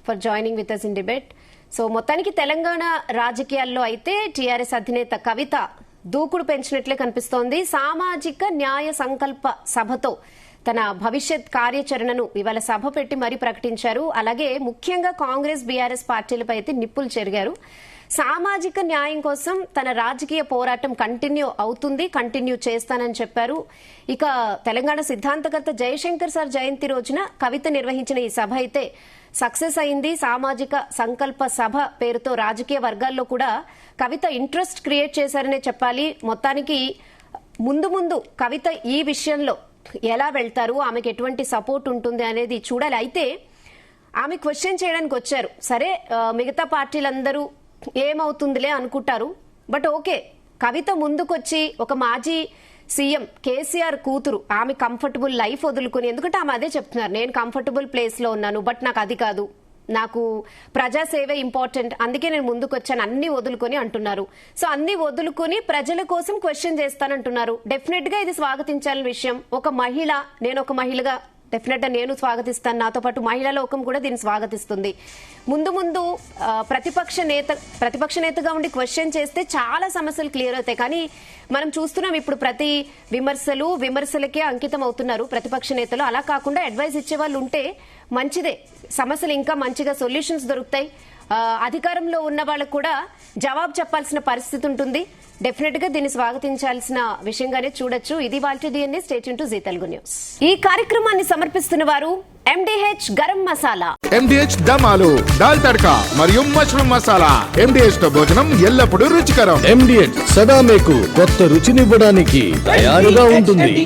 for joining with us in debate. So మొత్తానికి తెలంగాణ రాజకీయాల్లో అయితే టీఆర్ఎస్ అధినేత కవిత దూకుడు పెంచినట్లే కనిపిస్తోంది. సామాజిక న్యాయ సంకల్ప సభతో తన భవిష్యత్ కార్యాచరణను ఇవాళ సభ పెట్టి మరీ ప్రకటించారు. అలాగే ముఖ్యంగా కాంగ్రెస్ బీఆర్ఎస్ పార్టీలపై అయితే నిప్పులు చెరిగారు. సామాజిక న్యాయం కోసం తన రాజకీయ పోరాటం కంటిన్యూ చేస్తానని చెప్పారు. ఇక తెలంగాణ సిద్ధాంతకర్త జయశంకర్ సార్ జయంతి రోజున కవిత నిర్వహించిన ఈ సభ అయితే సక్సెస్ అయింది. సామాజిక సంకల్ప సభ పేరుతో రాజకీయ వర్గాల్లో కూడా కవిత ఇంట్రెస్ట్ క్రియేట్ చేశారనే చెప్పాలి. మొత్తానికి ముందు కవిత ఈ విషయంలో ఎలా వెళ్తారు, ఆమెకు ఎటువంటి సపోర్ట్ ఉంటుంది అనేది చూడాలి. అయితే ఆమె క్వశ్చన్ చేయడానికి వచ్చారు. సరే, మిగతా పార్టీలందరూ ఏమవుతుందిలే అనుకుంటారు. బట్ ఓకే, కవిత ముందుకొచ్చి ఒక మాజీ సీఎం కేసీఆర్ కూతురు, ఆమె కంఫర్టబుల్ లైఫ్ వదులుకుని, ఎందుకంటే ఆమె అదే చెప్తున్నారు, నేను కంఫర్టబుల్ ప్లేస్ లో ఉన్నాను, బట్ నాకు అది కాదు, నాకు ప్రజాసేవే ఇంపార్టెంట్, అందుకే నేను ముందుకు వచ్చాను, అన్ని వదులుకొని అంటున్నారు. సో అన్ని వదులుకొని ప్రజల కోసం క్వశ్చన్ చేస్తానంటున్నారు. డెఫినెట్ గా ఇది స్వాగతించాలని విషయం. ఒక మహిళ, నేను ఒక మహిళగా డెఫినెట్ గా నేను స్వాగతిస్తాను, నాతో పాటు మహిళా లోకం కూడా దీన్ని స్వాగతిస్తుంది. ముందు ప్రతిపక్ష నేతగా ఉండి క్వశ్చన్ చేస్తే చాలా సమస్యలు క్లియర్ అవుతాయి. కానీ మనం చూస్తున్నాం ఇప్పుడు ప్రతి విమర్శలకే అంకితం అవుతున్నారు ప్రతిపక్ష నేతలు. అలా కాకుండా అడ్వైస్ ఇచ్చే వాళ్ళు ఉంటే మంచిదే, సమస్యలు ఇంకా మంచిగా సొల్యూషన్స్ దొరుకుతాయి. అధికారంలో ఉన్న వాళ్ళకు కూడా జవాబు చెప్పాల్సిన పరిస్థితి ఉంటుంది. డెఫినెట్ గా దీన్ని స్వాగతించాల్సిన విషయంగానే చూడొచ్చు. ఇది వాల్టీ DNA. Stay tune to Zee Telugu news. ఈ కార్యక్రమాన్ని సమర్పిస్తున్న వారు ఎండిహెచ్ గరం మసాలా, ఎండిహెచ్ దమాలు, దాల్ తడకా మరియు మష్రూమ్ మసాలా. ఎండిహెచ్ తో భోజనం ఎల్లప్పుడూ రుచికరం. MDH సదా మీకు కొత్త రుచినివ్వడానికి తయారుగా ఉంటుంది.